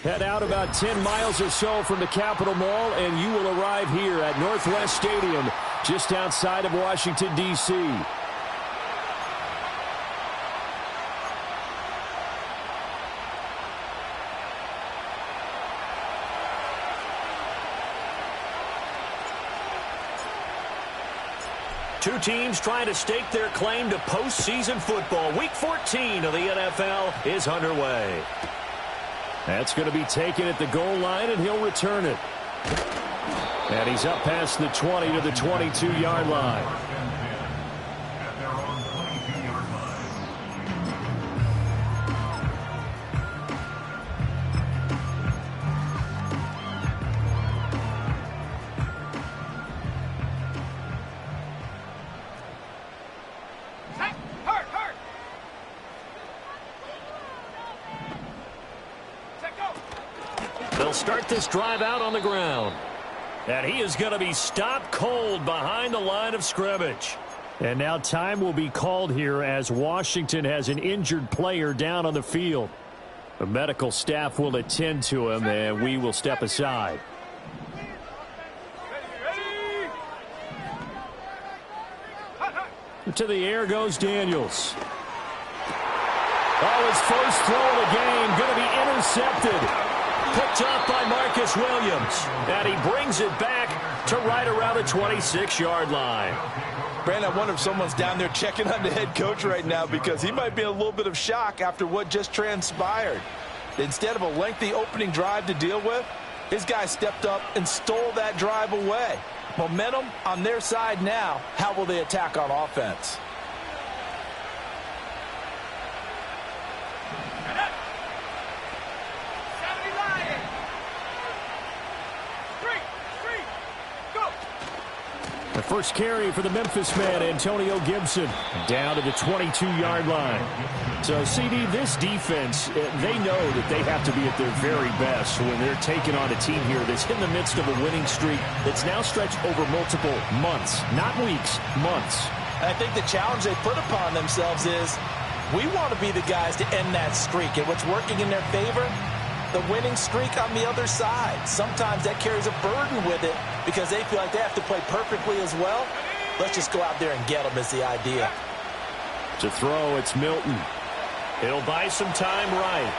Head out about 10 miles or so from the Capitol Mall, and you will arrive here at Northwest Stadium, just outside of Washington, D.C. Two teams trying to stake their claim to postseason football. Week 14 of the NFL is underway. That's going to be taken at the goal line, and he'll return it. And he's up past the 20 to the 22-yard line. They'll start this drive out on the ground. And he is going to be stopped cold behind the line of scrimmage. And now time will be called here as Washington has an injured player down on the field. The medical staff will attend to him, and we will step aside. To the air goes Daniels. Oh, his first throw of the game going to be intercepted. Picked off by Marcus Williams. And he brings it back to right around the 26-yard line. Brandon, I wonder if someone's down there checking on the head coach right now, because he might be in a little bit of shock after what just transpired. Instead of a lengthy opening drive to deal with, his guy stepped up and stole that drive away. Momentum on their side now. How will they attack on offense? The first carry for the Memphis man, Antonio Gibson, down to the 22-yard line. So, CD, this defense, they know that they have to be at their very best when they're taking on a team here that's in the midst of a winning streak that's now stretched over multiple months, not weeks, months. I think the challenge they put upon themselves is, we want to be the guys to end that streak. And what's working in their favor? The winning streak on the other side. Sometimes that carries a burden with it because they feel like they have to play perfectly as well. Let's just go out there and get them is the idea. To throw, it's Milton. It'll buy some time right.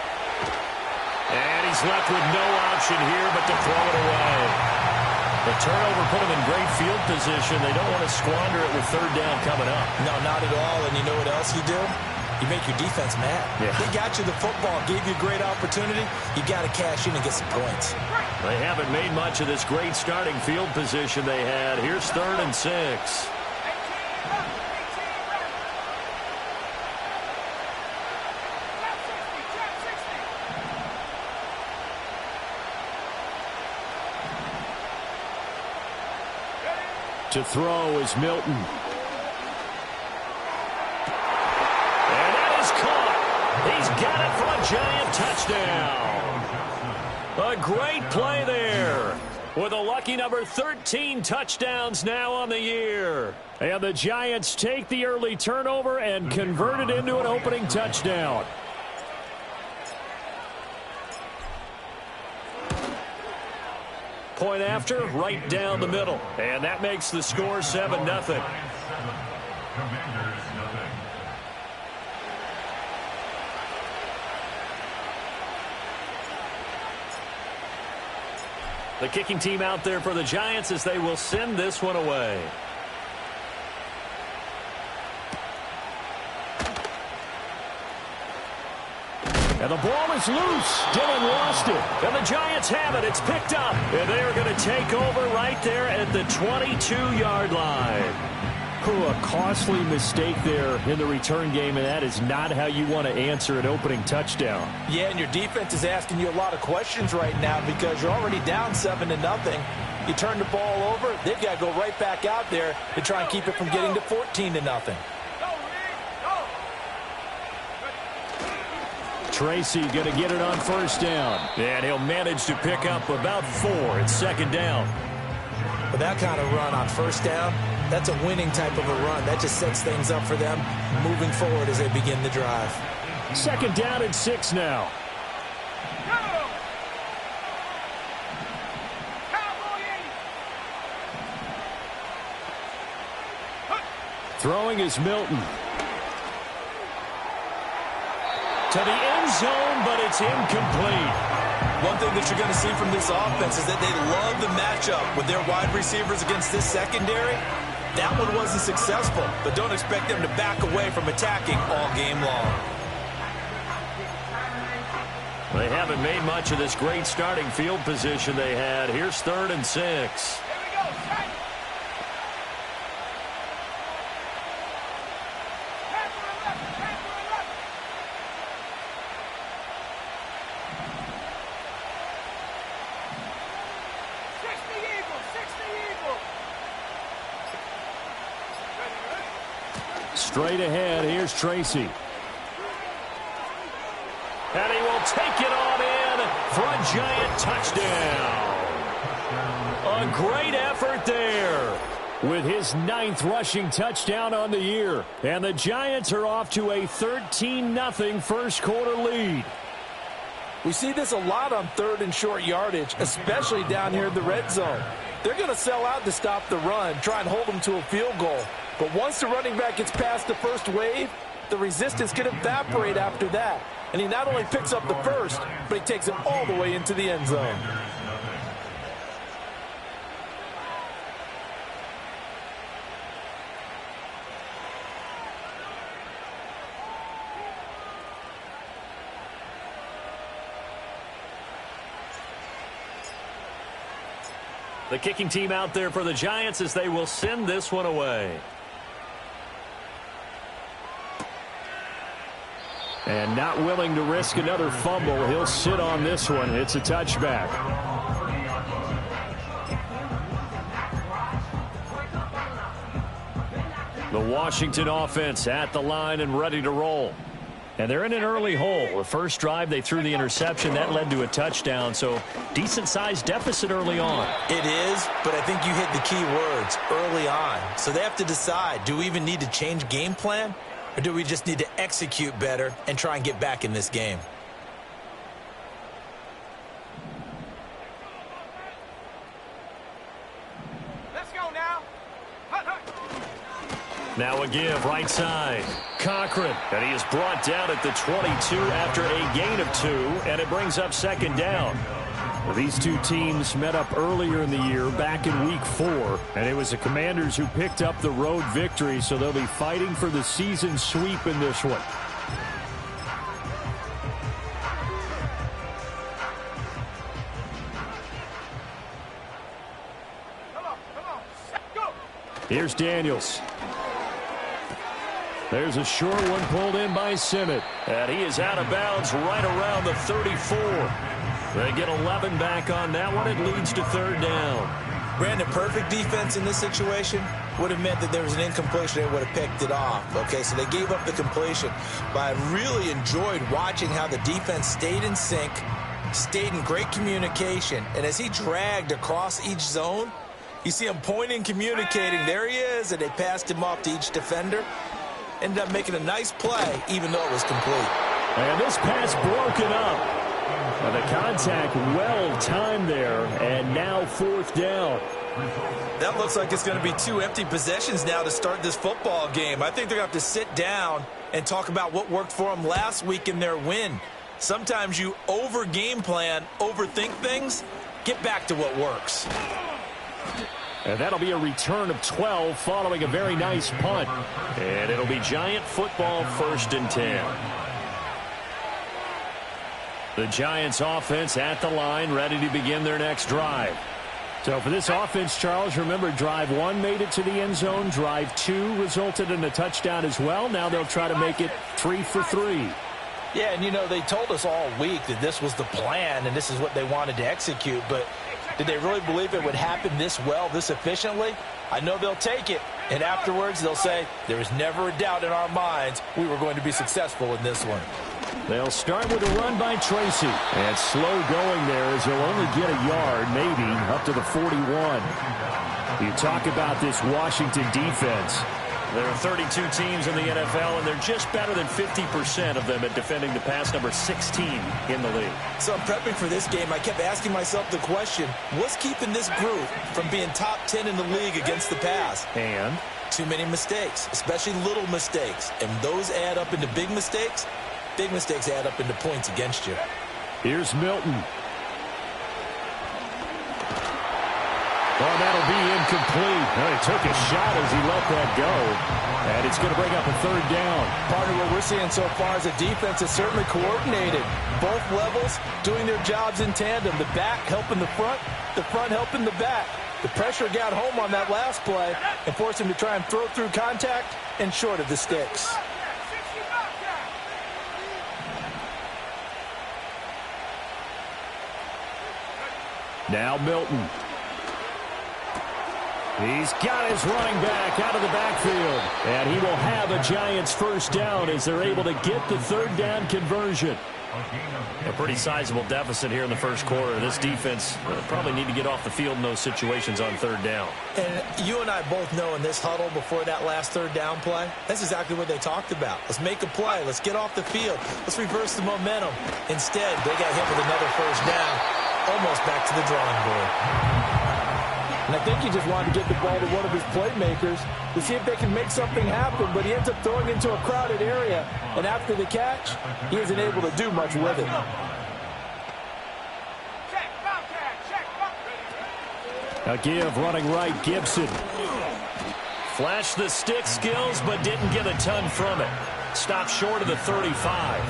And he's left with no option here but to throw it away. The turnover put him in great field position. They don't want to squander it with third down coming up. No, not at all. And you know what else you do? You make your defense mad. Yeah. They got you the football, gave you a great opportunity. You got to cash in and get some points. They haven't made much of this great starting field position they had. Here's 3rd and 6. To throw is Milton. He's got it for a Giant touchdown. A great play there. With a lucky number 13 touchdowns now on the year. And the Giants take the early turnover and convert it into an opening touchdown. Point after, right down the middle. And that makes the score 7-0. The kicking team out there for the Giants as they will send this one away. And the ball is loose. Dillon lost it. And the Giants have it. It's picked up. And they are going to take over right there at the 22-yard line. A costly mistake there in the return game, and that is not how you want to answer an opening touchdown. Yeah, and your defense is asking you a lot of questions right now because you're already down 7-0. You turn the ball over, they've got to go right back out there to try and keep it from getting to 14-0. Tracy going to get it on first down. And he'll manage to pick up about 4. It's 2nd down. With that kind of run on first down, that's a winning type of a run. That just sets things up for them moving forward as they begin the drive. 2nd down and 6 now. Throwing is Milton. To the end zone, but it's incomplete. One thing that you're going to see from this offense is that they love the matchup with their wide receivers against this secondary. That one wasn't successful, but don't expect them to back away from attacking all game long. They haven't made much of this great starting field position they had. Here's 3rd and 6. Straight ahead, here's Tracy. And he will take it on in for a Giant touchdown. A great effort there with his 9th rushing touchdown on the year. And the Giants are off to a 13-0 first quarter lead. We see this a lot on 3rd and short yardage, especially down here in the red zone. They're going to sell out to stop the run, try and hold them to a field goal. But once the running back gets past the first wave, the resistance can evaporate after that. And he not only picks up the first, but he takes it all the way into the end zone. The kicking team out there for the Giants as they will send this one away. And not willing to risk another fumble, he'll sit on this one. It's a touchback. The Washington offense at the line and ready to roll. And they're in an early hole. The first drive, they threw the interception. That led to a touchdown, so decent-sized deficit early on. It is, but I think you hit the key words, early on. So they have to decide, do we even need to change game plan, or do we just need to execute better and try and get back in this game? Let's go now. Now a give, right side. Cochran, and he is brought down at the 22 after a gain of 2, and it brings up 2nd down. These two teams met up earlier in the year, back in Week 4, and it was the Commanders who picked up the road victory, so they'll be fighting for the season sweep in this one. Come on, go. Here's Daniels. There's a short one pulled in by Simmett, and he is out of bounds right around the 34. They get 11 back on that one. It leads to 3rd down. Brandon, perfect defense in this situation would have meant that there was an incompletion. They would have picked it off. Okay, so they gave up the completion. But I really enjoyed watching how the defense stayed in sync, stayed in great communication. And as he dragged across each zone, you see him pointing, communicating. There he is, and they passed him off to each defender. Ended up making a nice play, even though it was complete. And this pass broken up. And the contact well-timed there, and now 4th down. That looks like it's going to be 2 empty possessions now to start this football game. I think they're going to have to sit down and talk about what worked for them last week in their win. Sometimes you over-game plan, overthink things. Get back to what works. And that'll be a return of 12 following a very nice punt. And it'll be Giant football, 1st and 10. The Giants offense at the line, ready to begin their next drive. So for this offense, Charles, remember drive 1 made it to the end zone. Drive 2 resulted in a touchdown as well. Now they'll try to make it 3 for 3. Yeah, and you know, they told us all week that this was the plan and this is what they wanted to execute, but did they really believe it would happen this well, this efficiently? I know they'll take it, and afterwards they'll say, there was never a doubt in our minds we were going to be successful in this one. They'll start with a run by Tracy. And slow going there as he'll only get a yard, maybe, up to the 41. You talk about this Washington defense. There are 32 teams in the NFL, and they're just better than 50% of them at defending the pass, number 16 in the league. So I'm prepping for this game. I kept asking myself the question, what's keeping this group from being top 10 in the league against the pass? And too many mistakes, especially little mistakes. And those add up into big mistakes. Big mistakes add up into points against you. Here's Milton. Oh, that'll be incomplete. Well, he took a shot as he let that go. And it's going to bring up a third down. Partner, what we're seeing so far is the defense is certainly coordinated. Both levels doing their jobs in tandem. The back helping the front helping the back. The pressure got home on that last play and forced him to try and throw through contact and short of the sticks. Now Milton. He's got his running back out of the backfield. And he will have a Giants first down as they're able to get the third down conversion. A pretty sizable deficit here in the first quarter. This defense probably need to get off the field in those situations on third down. And you and I both know in this huddle before that last third down play, that's exactly what they talked about. Let's make a play. Let's get off the field. Let's reverse the momentum. Instead, they got hit with another first down, almost back to the drawing board. And I think he just wanted to get the ball to one of his playmakers to see if they can make something happen, but he ends up throwing into a crowded area, and after the catch, he isn't able to do much with it. A give running right, Gibson. Flashed the stick skills, but didn't get a ton from it. Stopped short of the 35.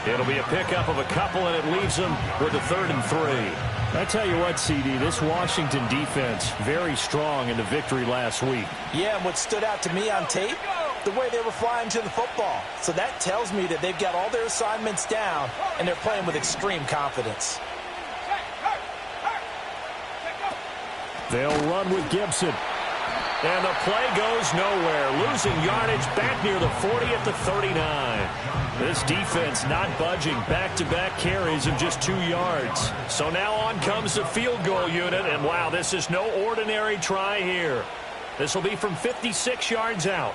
It'll be a pickup of a couple, and it leaves them with a 3rd and 3. I tell you what, CD, this Washington defense, very strong in the victory last week. Yeah, and what stood out to me on tape, the way they were flying to the football. So that tells me that they've got all their assignments down, and they're playing with extreme confidence. They'll run with Gibson. And the play goes nowhere. Losing yardage back near the 40 at the 39. This defense not budging. Back-to-back carries of just 2 yards. So now on comes the field goal unit. And wow, this is no ordinary try here. This will be from 56 yards out.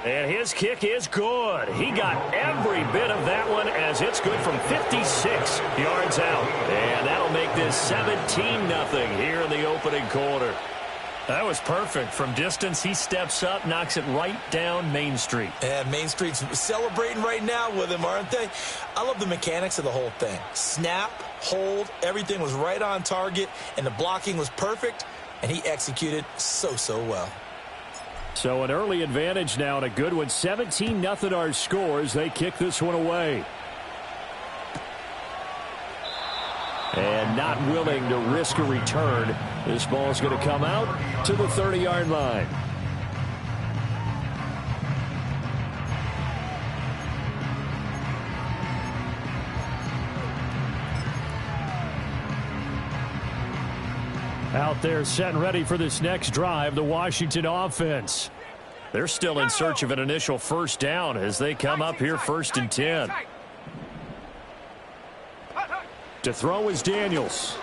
And his kick is good. He got every bit of that one as it's good from 56 yards out. And that'll make this 17-0 here in the opening quarter. That was perfect. From distance, he steps up, knocks it right down Main Street. And Main Street's celebrating right now with him, aren't they? I love the mechanics of the whole thing. Snap, hold, everything was right on target, and the blocking was perfect, and he executed so well. So an early advantage now and a good one. 17-0 our scores. They kick this one away. And not willing to risk a return. This ball's going to come out to the 30-yard line. Out there set and ready for this next drive, the Washington offense. They're still in search of an initial first down as they come up here 1st and 10. To throw is Daniels.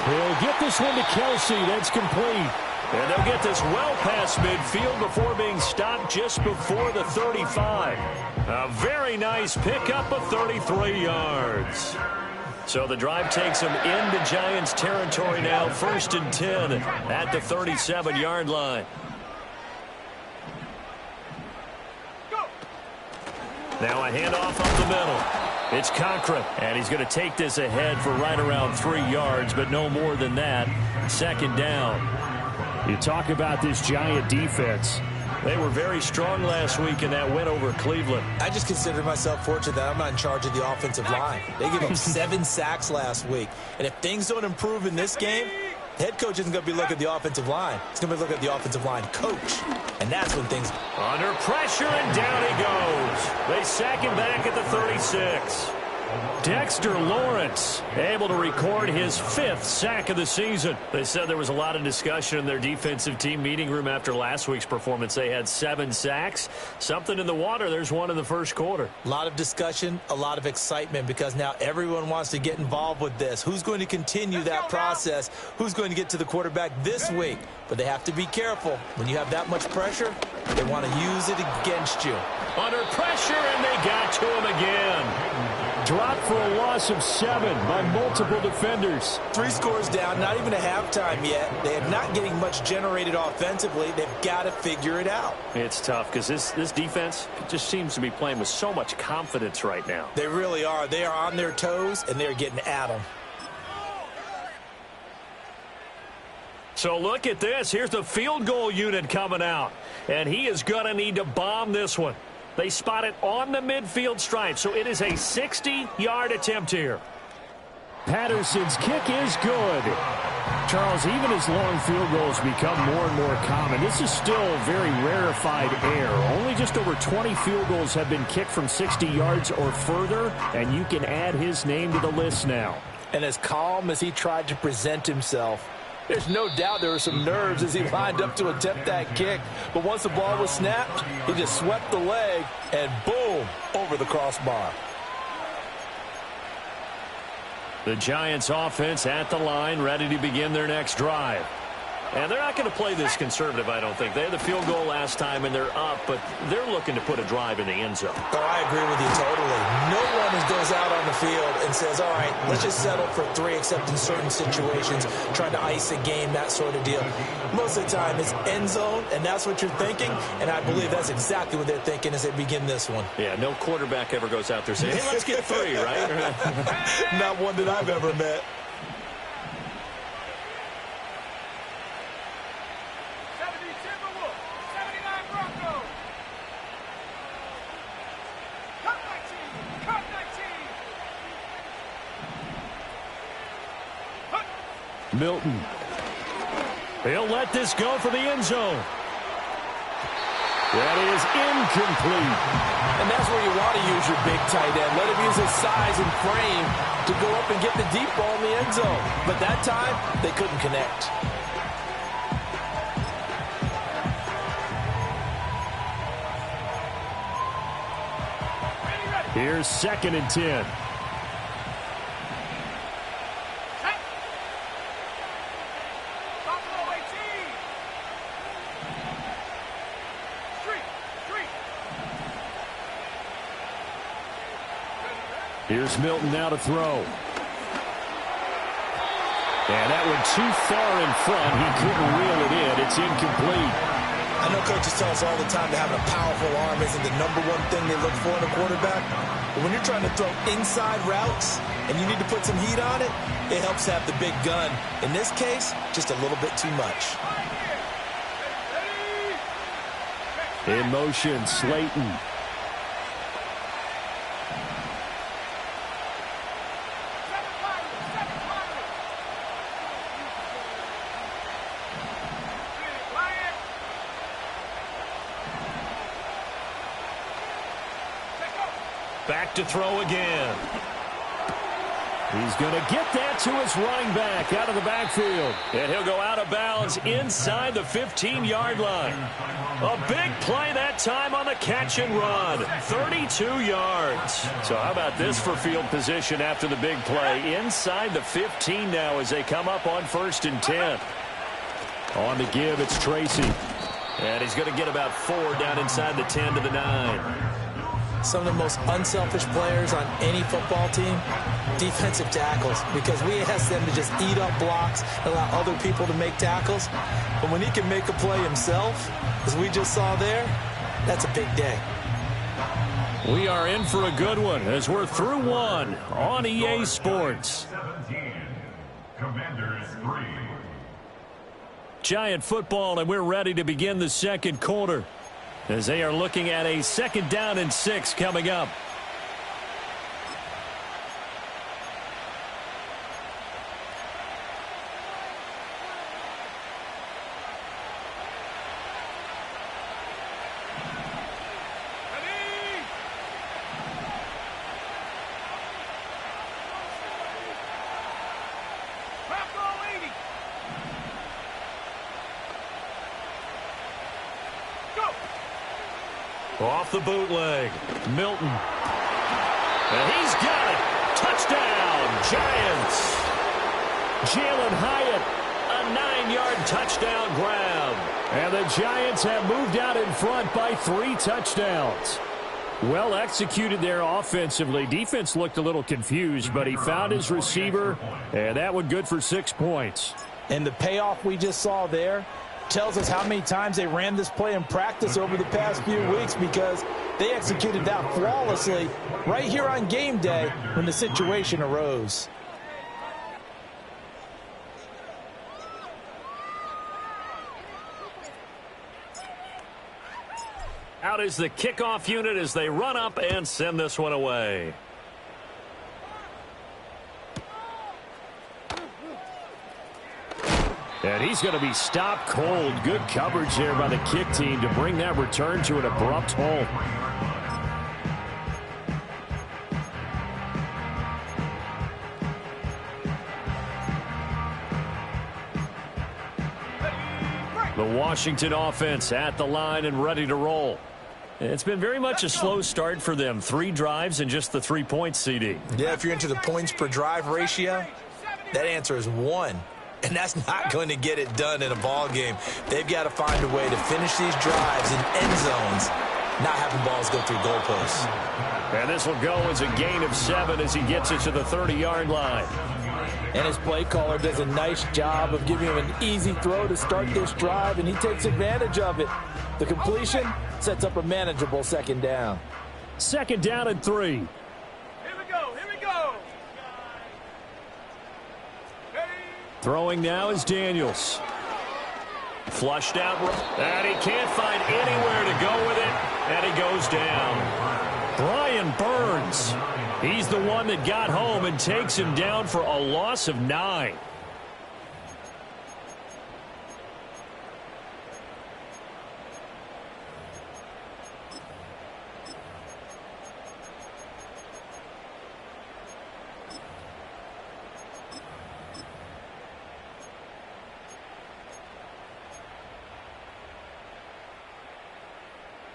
He'll get this one to Kelsey. That's complete. And they'll get this well past midfield before being stopped just before the 35. A very nice pickup of 33 yards. So the drive takes them into Giants territory now, 1st and 10 at the 37-yard line. Now a handoff up the middle. It's Cochran, and he's going to take this ahead for right around 3 yards, but no more than that. 2nd down. You talk about this Giant defense. They were very strong last week in that win over Cleveland. I just consider myself fortunate that I'm not in charge of the offensive line. They gave up 7 sacks last week. And if things don't improve in this game, the head coach isn't going to be looking at the offensive line. He's going to be looking at the offensive line coach. And that's when things... Under pressure, and down he goes. They sack him back at the 36. Dexter Lawrence able to record his 5th sack of the season. They said there was a lot of discussion in their defensive team meeting room after last week's performance. They had 7 sacks. Something in the water. There's one in the first quarter. A lot of discussion, a lot of excitement because now everyone wants to get involved with this. Who's going to continue that process? Who's going to get to the quarterback this week? But they have to be careful. When you have that much pressure, they want to use it against you. Under pressure, and they got to him again. Dropped for a loss of 7 by multiple defenders. 3 scores down, not even a halftime yet. They are not getting much generated offensively. They've got to figure it out. It's tough because this defense just seems to be playing with so much confidence right now. They really are. They are on their toes, and they're getting at them. So look at this. Here's the field goal unit coming out. And he is going to need to bomb this one. They spot it on the midfield stripe, so it is a 60-yard attempt here. Patterson's kick is good. Charles, even as long field goals become more and more common, this is still very rarefied air. Only just over 20 field goals have been kicked from 60 yards or further, and you can add his name to the list now. And as calm as he tried to present himself, there's no doubt there were some nerves as he lined up to attempt that kick. But once the ball was snapped, he just swept the leg and boom, over the crossbar. The Giants offense at the line, ready to begin their next drive. And they're not going to play this conservative, I don't think. They had the field goal last time, and they're up, but they're looking to put a drive in the end zone. Oh, I agree with you totally. No one goes out on the field and says, all right, let's just settle for 3, except in certain situations, trying to ice a game, that sort of deal. Most of the time, it's end zone, and that's what you're thinking, and I believe that's exactly what they're thinking as they begin this one. Yeah, no quarterback ever goes out there saying, hey, let's get 3, right? Not one that I've ever met. Milton. He'll let this go for the end zone. That is incomplete. And that's where you want to use your big tight end. Let him use his size and frame to go up and get the deep ball in the end zone. But that time, they couldn't connect. Here's 2nd and 10. Here's Milton now to throw. And that went too far in front. He couldn't reel it in. It's incomplete. I know coaches tell us all the time that having a powerful arm isn't the #1 thing they look for in a quarterback. But when you're trying to throw inside routes and you need to put some heat on it, it helps have the big gun. In this case, just a little bit too much. In motion, Slayton. Back to throw again. He's going to get that to his running back out of the backfield. And he'll go out of bounds inside the 15-yard line. A big play that time on the catch and run. 32 yards. So how about this for field position after the big play? Inside the 15 now as they come up on 1st and 10. On the give, it's Tracy. And he's going to get about 4 down inside the 10 to the 9. Some of the most unselfish players on any football team, defensive tackles, because we ask them to just eat up blocks and allow other people to make tackles. But when he can make a play himself, as we just saw there, that's a big day. We are in for a good one as we're through 1 on EA Sports. 17, Commanders 3. Giant football, and we're ready to begin the 2nd quarter as they are looking at a 2nd down and 6 coming up. Off the bootleg, Milton. And he's got it. Touchdown, Giants. Jalen Hyatt, a 9-yard touchdown grab. And the Giants have moved out in front by 3 touchdowns. Well executed there offensively. Defense looked a little confused, but he found his receiver, and that one good for 6 points. And the payoff we just saw there tells us how many times they ran this play in practice over the past few weeks, because they executed that flawlessly right here on game day when the situation arose. Out is the kickoff unit as they run up and send this one away. And he's going to be stopped cold. Good coverage there by the kick team to bring that return to an abrupt halt. The Washington offense at the line and ready to roll. It's been very much a slow start for them. 3 drives and just the 3 points, CD. Yeah, if you're into the points per drive ratio, that answer is 1. And that's not going to get it done in a ball game. They've got to find a way to finish these drives in end zones, not having balls go through goalposts. And this will go as a gain of 7 as he gets it to the 30-yard line. And his play caller does a nice job of giving him an easy throw to start this drive, and he takes advantage of it. The completion sets up a manageable second down. Second down and 3. Here we go. Here we go. Throwing now is Daniels. Flushed out, and he can't find anywhere to go with it, and he goes down. Brian Burns. He's the one that got home and takes him down for a loss of 9.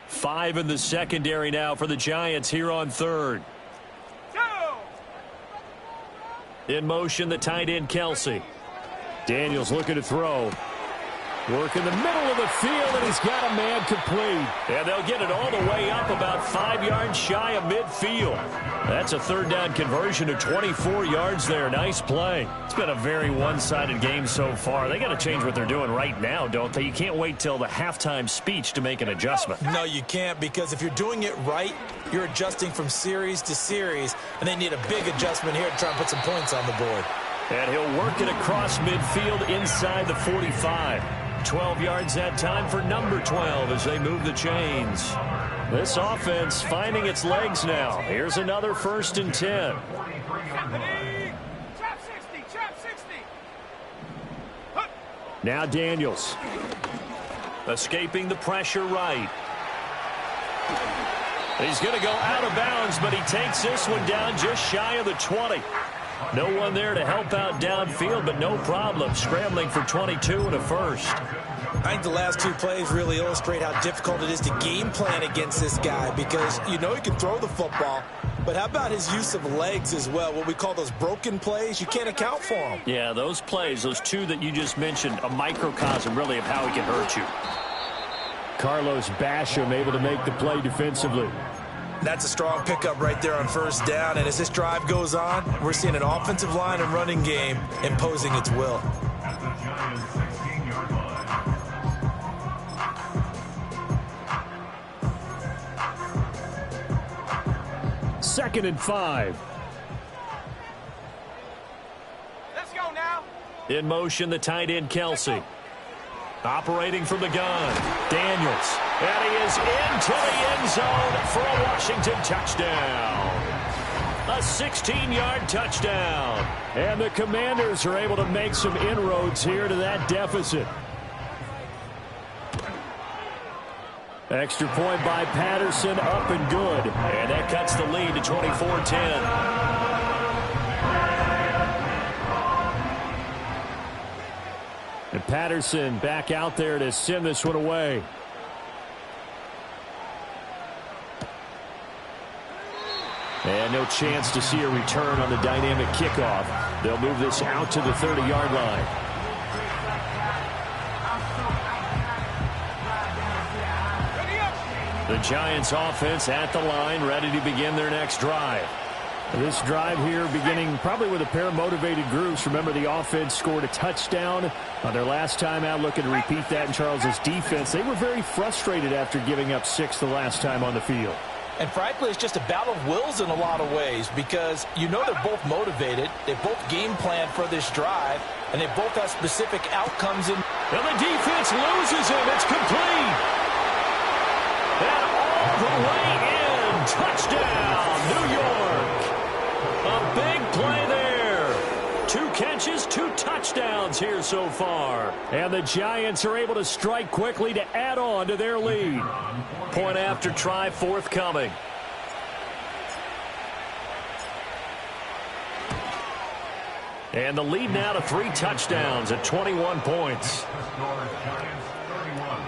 Five in the secondary now for the Giants here on 3rd. In motion, the tight end, Kelsey. Daniels looking to throw. Work in the middle of the field, and he's got a man complete. And they'll get it all the way up about 5 yards shy of midfield. That's a 3rd down conversion of 24 yards there. Nice play. It's been a very one-sided game so far. They got to change what they're doing right now, don't they? You can't wait till the halftime speech to make an adjustment. No, you can't, because if you're doing it right, you're adjusting from series to series, and they need a big adjustment here to try and put some points on the board. And he'll work it across midfield inside the 45. 12 yards that time for number 12 as they move the chains. This offense finding its legs now. Here's another 1st and 10. Trap 60, trap 60. Now Daniels. Escaping the pressure right. He's going to go out of bounds, but he takes this one down just shy of the 20. No one there to help out downfield, but no problem. Scrambling for 22 and a 1st. I think the last 2 plays really illustrate how difficult it is to game plan against this guy, because you know he can throw the football, but how about his use of legs as well? What we call those broken plays, you can't account for them. Yeah, those plays, those 2 that you just mentioned, a microcosm really of how he can hurt you. Carlos Basham able to make the play defensively. That's a strong pickup right there on 1st down, and as this drive goes on, we're seeing an offensive line and running game imposing its will. At the Giants' 16-yard line. 2nd and 5. Let's go now. In motion, the tight end, Kelsey. Operating from the gun, Daniels. And he is into the end zone for a Washington touchdown. A 16-yard touchdown. And the Commanders are able to make some inroads here to that deficit. Extra point by Patterson, up and good. And that cuts the lead to 24-10. And Patterson back out there to send this one away. And no chance to see a return on the dynamic kickoff. They'll move this out to the 30-yard line. The Giants offense at the line, ready to begin their next drive. This drive here beginning probably with a pair of motivated groups. Remember, the offense scored a touchdown on their last time out, looking to repeat that in Charles's defense. They were very frustrated after giving up 6 the last time on the field. And frankly, it's just a battle of wills in a lot of ways because you know they're both motivated. They both game plan for this drive, and they both have specific outcomes. And the defense loses him. It's complete. And all the way in. Touchdown, New York. A big play there. 2 catches, 2 touchdowns here so far. And the Giants are able to strike quickly to add on to their lead. Point after try forthcoming. And the lead now to 3 touchdowns at 21 points. The score is Giants 31,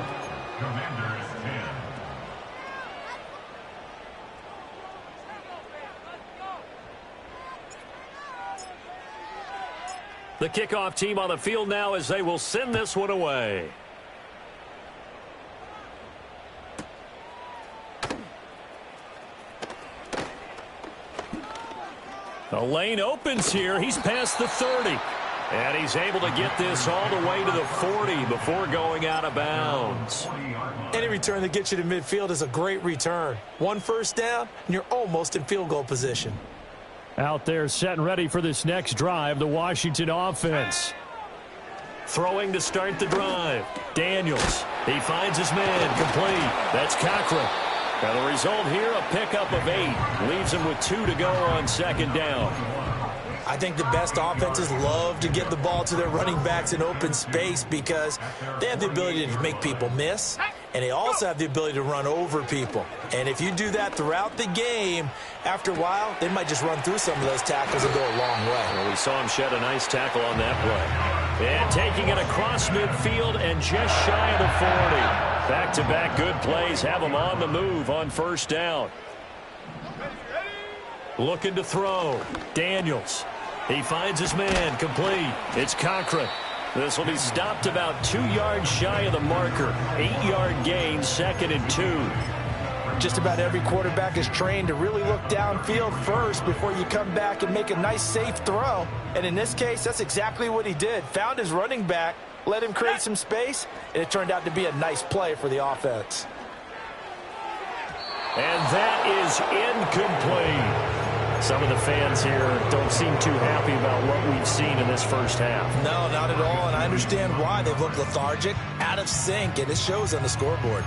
Commanders 10. The kickoff team on the field now as they will send this one away. The lane opens here. He's past the 30. And he's able to get this all the way to the 40 before going out of bounds. any return that gets you to midfield is a great return. 1 first down, and you're almost in field goal position. Out there set and ready for this next drive, the Washington offense. Throwing to start the drive. Daniels. He finds his man. Complete. That's Cochran. Now the result here, a pickup of 8. Leaves him with 2 to go on second down. I think the best offenses love to get the ball to their running backs in open space because they have the ability to make people miss, and they also have the ability to run over people. And if you do that throughout the game, after a while, they might just run through some of those tackles and go a long way. Well, we saw him shed a nice tackle on that play. And taking it across midfield and just shy of the 40. Back-to-back good plays have him on the move on first down. Looking to throw. Daniels. He finds his man. Complete. It's Cochran. This will be stopped about 2 yards shy of the marker. 8-yard gain, 2nd and 2. Just about every quarterback is trained to really look downfield first before you come back and make a nice, safe throw. And in this case, that's exactly what he did. Found his running back, let him create some space, and it turned out to be a nice play for the offense. And that is incomplete. Some of the fans here don't seem too happy about what we've seen in this first half. No, not at all, and I understand why. They've looked lethargic, out of sync, and it shows on the scoreboard.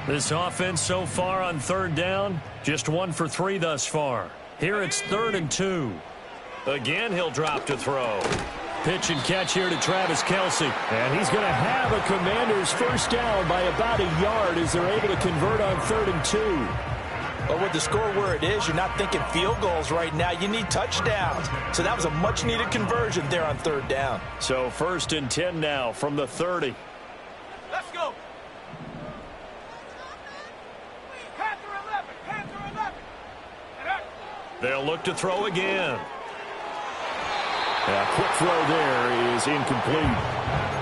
This offense so far on third down, just 1 for 3 thus far. Here it's 3rd and 2. Again, he'll drop to throw. Pitch and catch here to Travis Kelce. And he's going to have a Commanders first down by about a yard as they're able to convert on 3rd and 2. But with the score where it is, you're not thinking field goals right now. You need touchdowns. So that was a much-needed conversion there on 3rd down. So 1st and 10 now from the 30. Let's go. Panther 11. Panther 11. They'll look to throw again. A quick throw there is incomplete.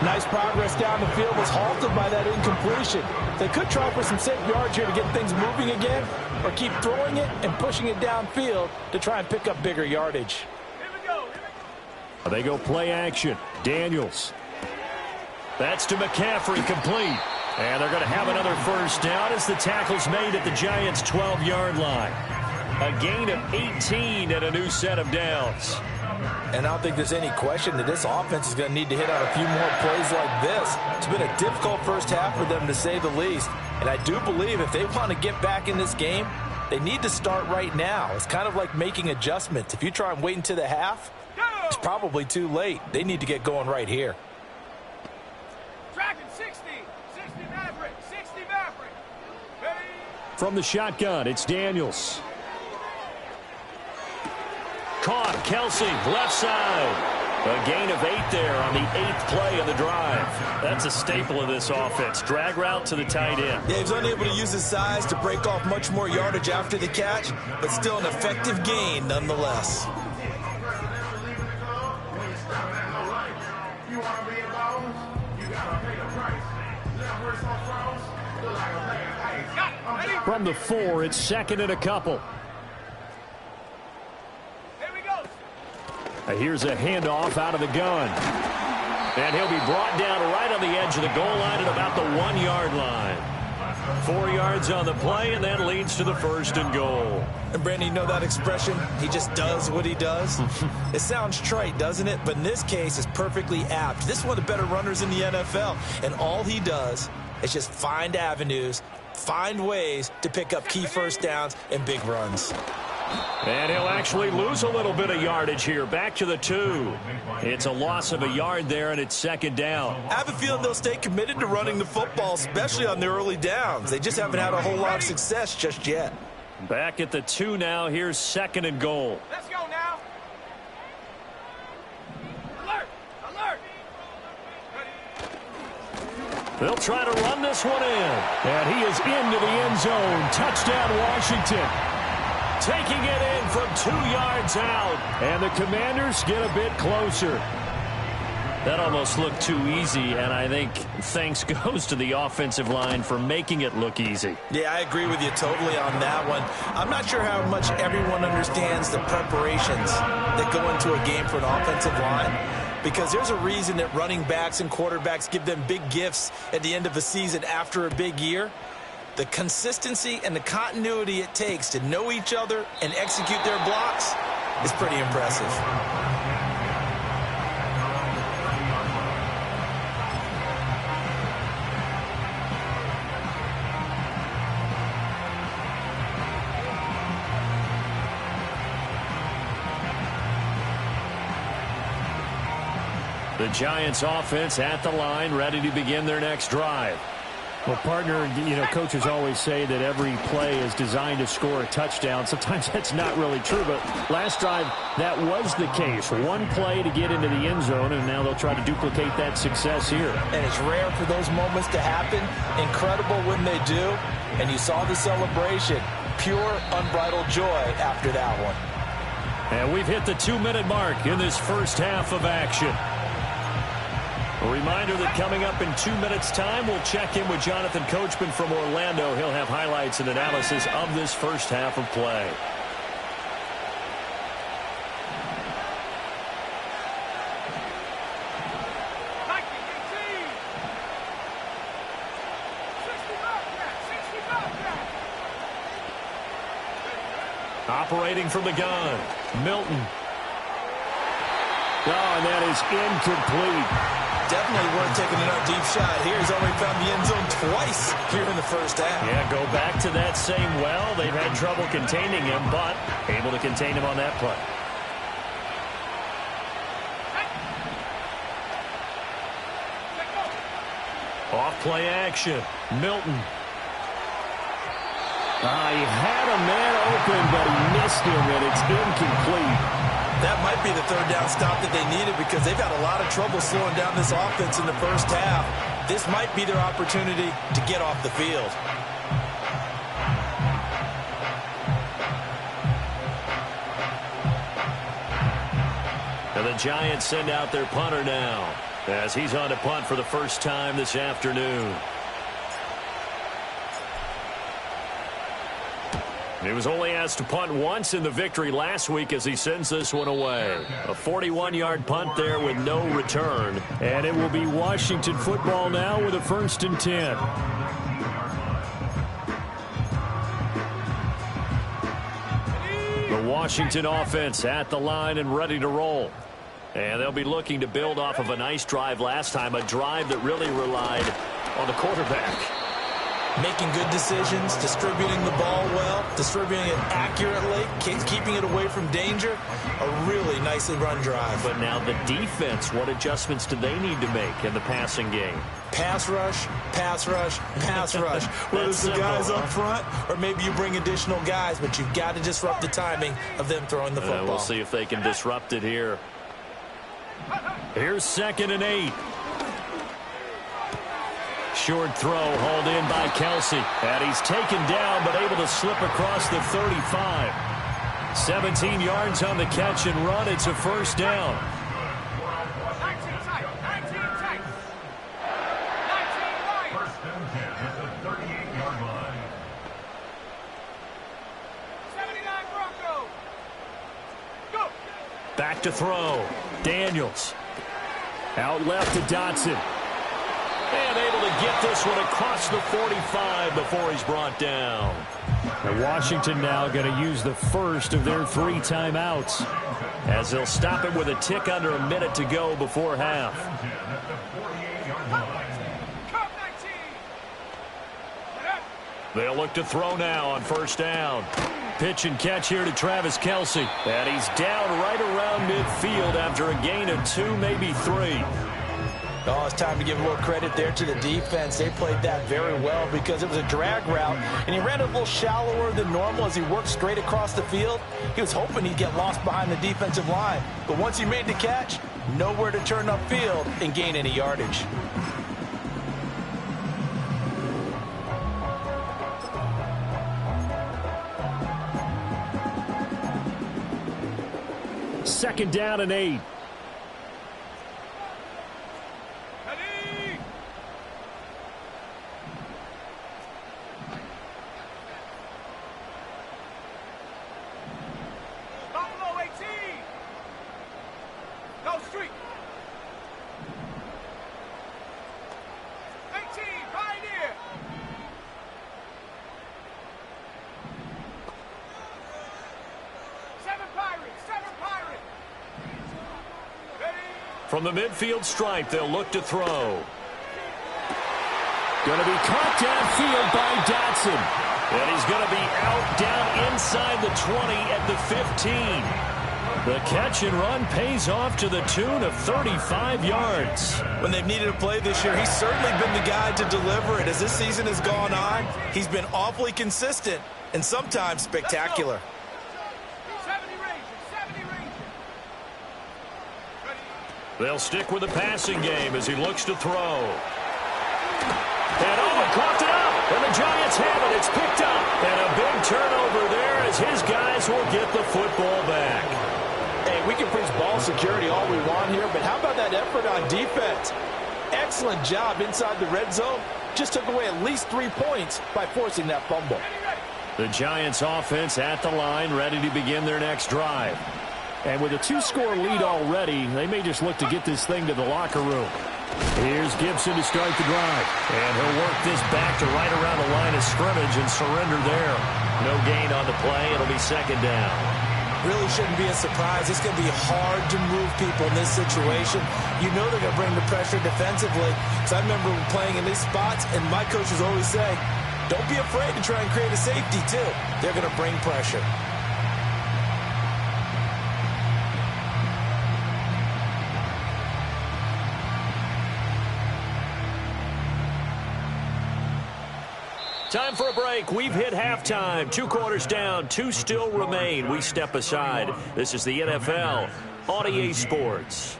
Nice progress down the field was halted by that incompletion. They could try for some safe yards here to get things moving again, or keep throwing it and pushing it downfield to try and pick up bigger yardage. Here we go. They go play action. Daniels. That's to McCaffrey, complete. And they're going to have another first down as the tackle's made at the Giants' 12-yard line. A gain of 18 and a new set of downs. And I don't think there's any question that this offense is going to need to hit on a few more plays like this. It's been a difficult first half for them, to say the least. And I do believe if they want to get back in this game, they need to start right now. It's kind of like making adjustments. If you try and wait until the half, it's probably too late. They need to get going right here. Tracking 60. 60 Maverick. 60 Maverick. Ready? From the shotgun, it's Daniels. Caught, Kelce, left side. A gain of 8 there on the 8th play of the drive. That's a staple of this offense. Drag route to the tight end. Yeah, he was unable to use his size to break off much more yardage after the catch, but still an effective gain nonetheless. You are From the 4, it's 2nd and a couple. Here we go. Here's a handoff out of the gun. And he'll be brought down right on the edge of the goal line at about the 1-yard line. 4 yards on the play, and that leads to the 1st and goal. And Brandon, you know that expression? He just does what he does. It sounds trite, doesn't it? But in this case, it's perfectly apt. This is one of the better runners in the NFL, and all he does is just find avenues, find ways to pick up key first downs and big runs. And he'll actually lose a little bit of yardage here. Back to the 2. It's a loss of a yard there, and it's 2nd down. I have a feeling they'll stay committed to running the football, especially on their early downs. They just haven't had a whole lot of success just yet. Back at the 2 now. Here's 2nd and goal. Let's go now. Alert! Alert! They'll try to run this one in. And he is into the end zone. Touchdown, Washington. Taking it in from 2 yards out. And the Commanders get a bit closer. That almost looked too easy, and I think thanks goes to the offensive line for making it look easy. Yeah, I agree with you totally on that one. I'm not sure how much everyone understands the preparations that go into a game for an offensive line, because there's a reason that running backs and quarterbacks give them big gifts at the end of a season after a big year. The consistency and the continuity it takes to know each other and execute their blocks is pretty impressive. The Giants offense at the line, ready to begin their next drive. Well, partner, you know, coaches always say that every play is designed to score a touchdown. Sometimes that's not really true, but last drive, that was the case. One play to get into the end zone, and now they'll try to duplicate that success here. And it's rare for those moments to happen. Incredible when they do. And you saw the celebration. Pure, unbridled joy after that one. And we've hit the 2-minute mark in this first half of action. A reminder that coming up in 2 minutes' time, we'll check in with Jonathan Coachman from Orlando. He'll have highlights and analysis of this first half of play. Operating from the gun, Milton. Oh, and that is incomplete. Definitely worth taking another deep shot here. He's already found the end zone twice here in the first half. Yeah, go back to that same well. They've had trouble containing him, but able to contain him on that play. Off play action. Milton. He had a man open, but he missed him, and it's incomplete. That might be the third down stop that they needed, because they've had a lot of trouble slowing down this offense in the first half. This might be their opportunity to get off the field. And the Giants send out their punter now, as he's on to punt for the first time this afternoon. He was only asked to punt once in the victory last week as he sends this one away. A 41-yard punt there with no return. And it will be Washington football now with a 1st and 10. The Washington offense at the line and ready to roll. And they'll be looking to build off of a nice drive last time, a drive that really relied on the quarterback. Making good decisions, distributing the ball well, distributing it accurately, keeping it away from danger. A really nicely run drive. But now the defense, what adjustments do they need to make in the passing game? Pass rush, pass rush, pass rush. Whether it's the guys up front or maybe you bring additional guys, but you've got to disrupt the timing of them throwing the football. We'll see if they can disrupt it here. Here's 2nd and 8. Short throw hauled in by Kelsey. And he's taken down but able to slip across the 35. 17 yards on the catch and run. It's a first down. 19 tight. 19 tight. 19 wide. First and 10 at the 38-yard line. 79 Broncos. Go. Back to throw. Daniels. Out left to Dotson. And able to get this one across the 45 before he's brought down. And Washington now going to use the first of their 3 timeouts, as they'll stop it with a tick under a minute to go before half. They'll look to throw now on first down. Pitch and catch here to Travis Kelce. And he's down right around midfield after a gain of 2, maybe 3. Oh, it's time to give a little credit there to the defense. They played that very well because it was a drag route, and he ran a little shallower than normal as he worked straight across the field. He was hoping he'd get lost behind the defensive line, but once he made the catch, nowhere to turn upfield and gain any yardage. Second down and 8. From the midfield stripe, they'll look to throw. Going to be caught downfield by Dotson. And he's going to be out down inside the 20 at the 15. The catch and run pays off to the tune of 35 yards. When they've needed a play this year, he's certainly been the guy to deliver it. As this season has gone on, he's been awfully consistent and sometimes spectacular. They'll stick with the passing game as he looks to throw. And coughed it up. And the Giants have it. It's picked up. And a big turnover there as his guys will get the football back. Hey, we can preach ball security all we want here, but how about that effort on defense? Excellent job inside the red zone. Just took away at least 3 points by forcing that fumble. The Giants offense at the line, ready to begin their next drive. And with a 2-score lead already, they may just look to get this thing to the locker room. Here's Gibson to start the drive. And he'll work this back to right around the line of scrimmage and surrender there. No gain on the play. It'll be second down. Really shouldn't be a surprise. It's going to be hard to move people in this situation. You know they're going to bring the pressure defensively. So I remember playing in these spots, and my coaches always say, don't be afraid to try and create a safety, too. They're going to bring pressure. Time for a break. We've hit halftime. 2 quarters down. 2 still remain. We step aside. This is the NFL on EA Sports.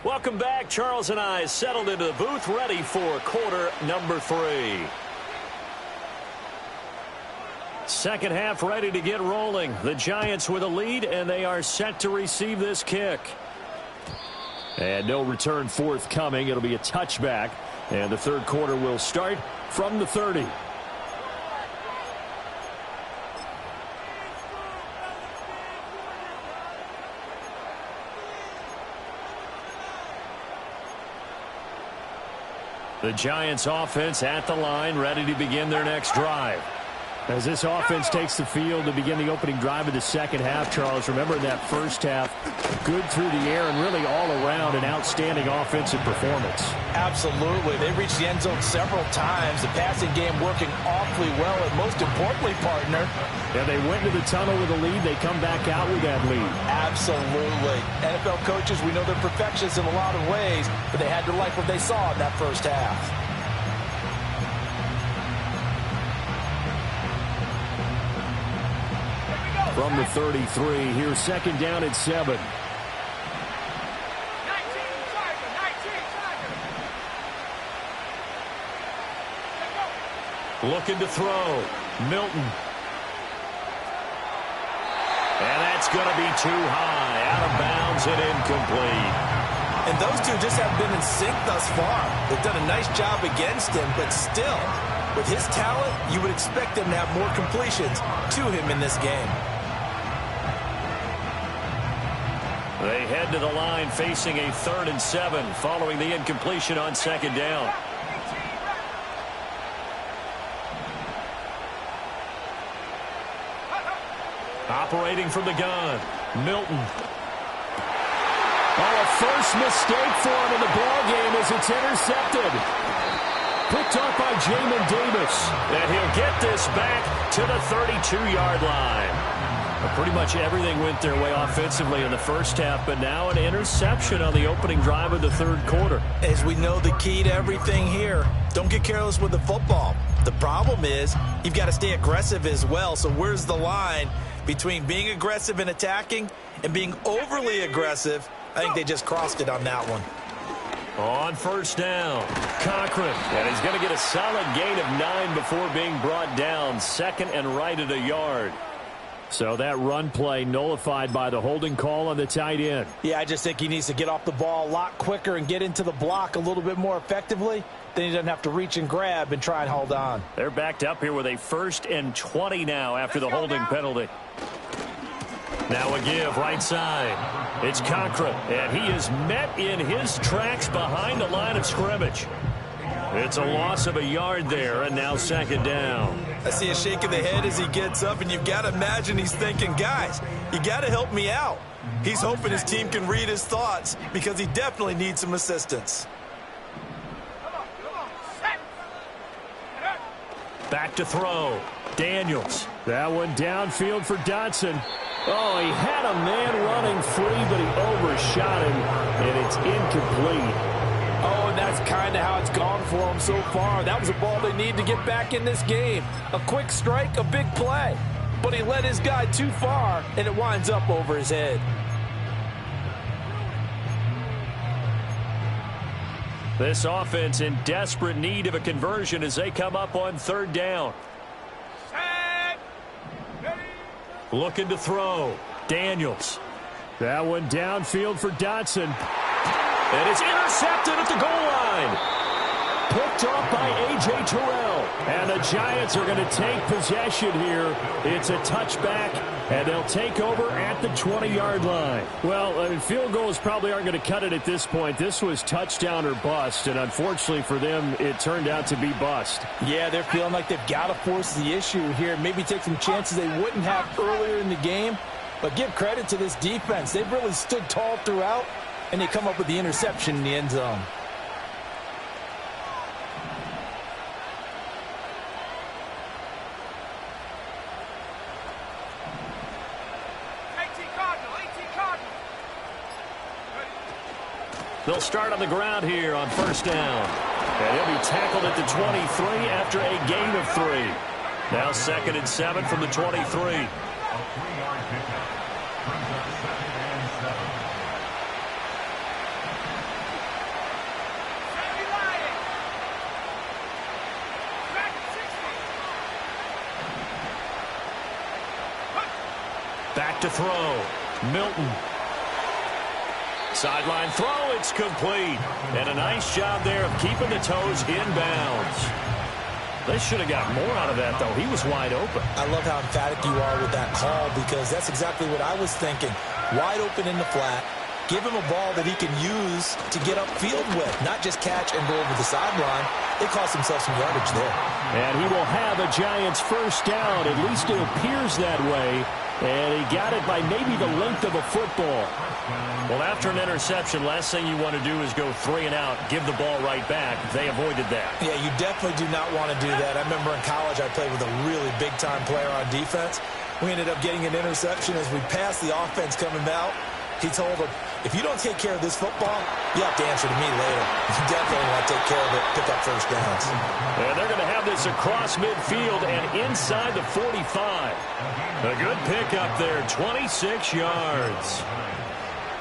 Welcome back. Charles and I settled into the booth, ready for quarter number 3. Second half ready to get rolling. The Giants with a lead, and they are set to receive this kick. And no return forthcoming. It'll be a touchback. And the third quarter will start from the 30. The Giants offense at the line, ready to begin their next drive. As this offense takes the field to begin the opening drive of the second half, Charles, remember in that first half, good through the air and really all around an outstanding offensive performance. Absolutely. They reached the end zone several times. The passing game working awfully well, and most importantly, partner. Yeah, they went to the tunnel with a lead. They come back out with that lead. Absolutely. NFL coaches, we know they're perfectionists in a lot of ways, but they had to like what they saw in that first half. From the 33, here's second down at 7. Looking to throw. Milton. And that's going to be too high. Out of bounds and incomplete. And those two just haven't been in sync thus far. They've done a nice job against him, but still, with his talent, you would expect him to have more completions to him in this game. They head to the line facing a 3rd and 7 following the incompletion on 2nd down. Operating from the gun, Milton. Oh, a first mistake for him in the ballgame as it's intercepted. Picked off by Jamin Davis. And he'll get this back to the 32-yard line. Well, pretty much everything went their way offensively in the first half, but now an interception on the opening drive of the 3rd quarter. As we know, the key to everything here, don't get careless with the football. The problem is you've got to stay aggressive as well. So where's the line between being aggressive and attacking and being overly aggressive? I think they just crossed it on that one. On 1st down, Cochran. And he's going to get a solid gain of 9 before being brought down. 2nd and right at a yard. So that run play nullified by the holding call on the tight end. Yeah, I just think he needs to get off the ball a lot quicker and get into the block a little bit more effectively. Then he doesn't have to reach and grab and try and hold on. They're backed up here with a 1st and 20 now after the holding penalty. Now a give right side. It's Cochran, and he is met in his tracks behind the line of scrimmage. It's a loss of a yard there, and now 2nd down. I see a shake of the head as he gets up, and you've got to imagine he's thinking, guys, you got to help me out. He's hoping his team can read his thoughts because he definitely needs some assistance. Back to throw. Daniels. That one downfield for Dotson. Oh, he had a man running free, but he overshot him, and it's incomplete. Oh, and that's kind of how it's gone for them so far. That was a ball they need to get back in this game. A quick strike, a big play. But he led his guy too far, and it winds up over his head. This offense in desperate need of a conversion as they come up on 3rd down. Looking to throw. Daniels. That one downfield for Dotson. And it's intercepted at the goal line. Picked off by A.J. Terrell. And the Giants are going to take possession here. It's a touchback, and they'll take over at the 20-yard line. Well, I mean, field goals probably aren't going to cut it at this point. This was touchdown or bust, and unfortunately for them, it turned out to be bust. Yeah, they're feeling like they've got to force the issue here. Maybe take some chances they wouldn't have earlier in the game. But give credit to this defense. They've really stood tall throughout, and they come up with the interception in the end zone. They'll start on the ground here on 1st down. And he'll be tackled at the 23 after a gain of 3. Now 2nd and 7 from the 23. A 3-yard pickup. Brings up 2nd and 7. Back to throw. Milton. Sideline throw, it's complete. And a nice job there of keeping the toes inbounds. They should have got more out of that, though. He was wide open. I love how emphatic you are with that call because that's exactly what I was thinking. Wide open in the flat. Give him a ball that he can use to get upfield with, not just catch and go over the sideline. They cost themselves some yardage there. And he will have a Giants 1st down. At least it appears that way. And he got it by maybe the length of a football. Well, after an interception, last thing you want to do is go 3 and out, give the ball right back. They avoided that. Yeah, you definitely do not want to do that. I remember in college I played with a really big-time player on defense. We ended up getting an interception as we passed the offense coming out. He told him, if you don't take care of this football, you have to answer to me later. You definitely want to take care of it, pick up 1st downs. And they're going to have this across midfield and inside the 45. A good pickup there, 26 yards.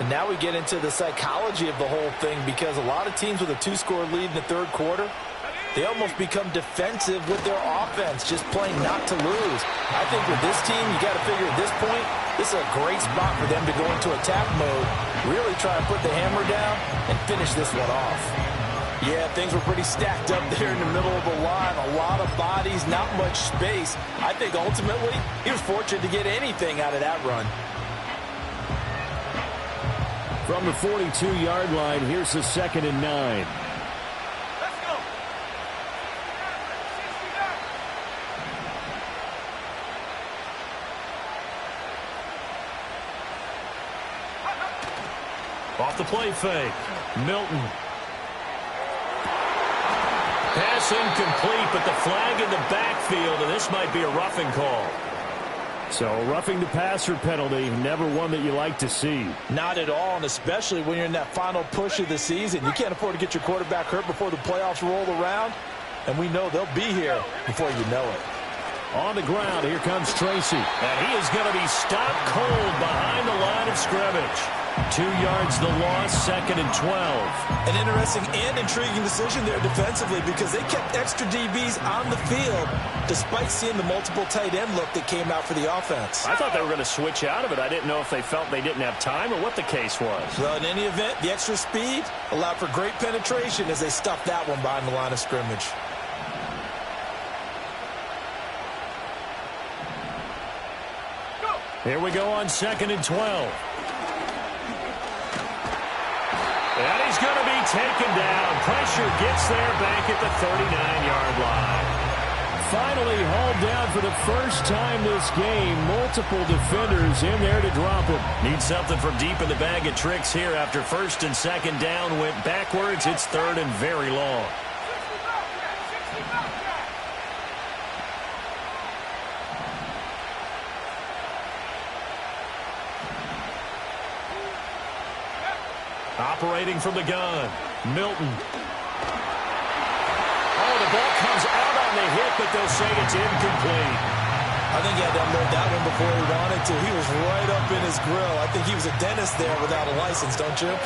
And now we get into the psychology of the whole thing because a lot of teams with a 2-score lead in the 3rd quarter, they almost become defensive with their offense, just playing not to lose. I think with this team, you got to figure at this point, this is a great spot for them to go into attack mode, really try to put the hammer down and finish this one off. Yeah, things were pretty stacked up there in the middle of the line. A lot of bodies, not much space. I think ultimately he was fortunate to get anything out of that run. From the 42-yard line, here's the 2nd and 9. Let's go. 60 Off the play fake. Milton. Pass incomplete, but the flag in the backfield, and this might be a roughing call. So roughing the passer penalty, never one that you like to see. Not at all, and especially when you're in that final push of the season. You can't afford to get your quarterback hurt before the playoffs roll around, and we know they'll be here before you know it. On the ground, here comes Tracy. And he is going to be stopped cold behind the line of scrimmage. 2 yards the loss, 2nd and 12. An interesting and intriguing decision there defensively because they kept extra DBs on the field despite seeing the multiple tight end look that came out for the offense. I thought they were going to switch out of it. I didn't know if they felt they didn't have time or what the case was. Well, in any event, the extra speed allowed for great penetration as they stuffed that one behind the line of scrimmage. Here we go on 2nd and 12. And he's going to be taken down. Pressure gets there back at the 39-yard line. Finally hauled down for the first time this game. Multiple defenders in there to drop him. Need something from deep in the bag of tricks here after 1st and 2nd down. Went backwards. It's 3rd and very long. 60 Bobcat. Operating from the gun, Milton. Oh, the ball comes out on the hit, but they'll say it's incomplete. I think he had to unload that one before he wanted to. He was right up in his grill. I think he was a dentist there without a license, don't you?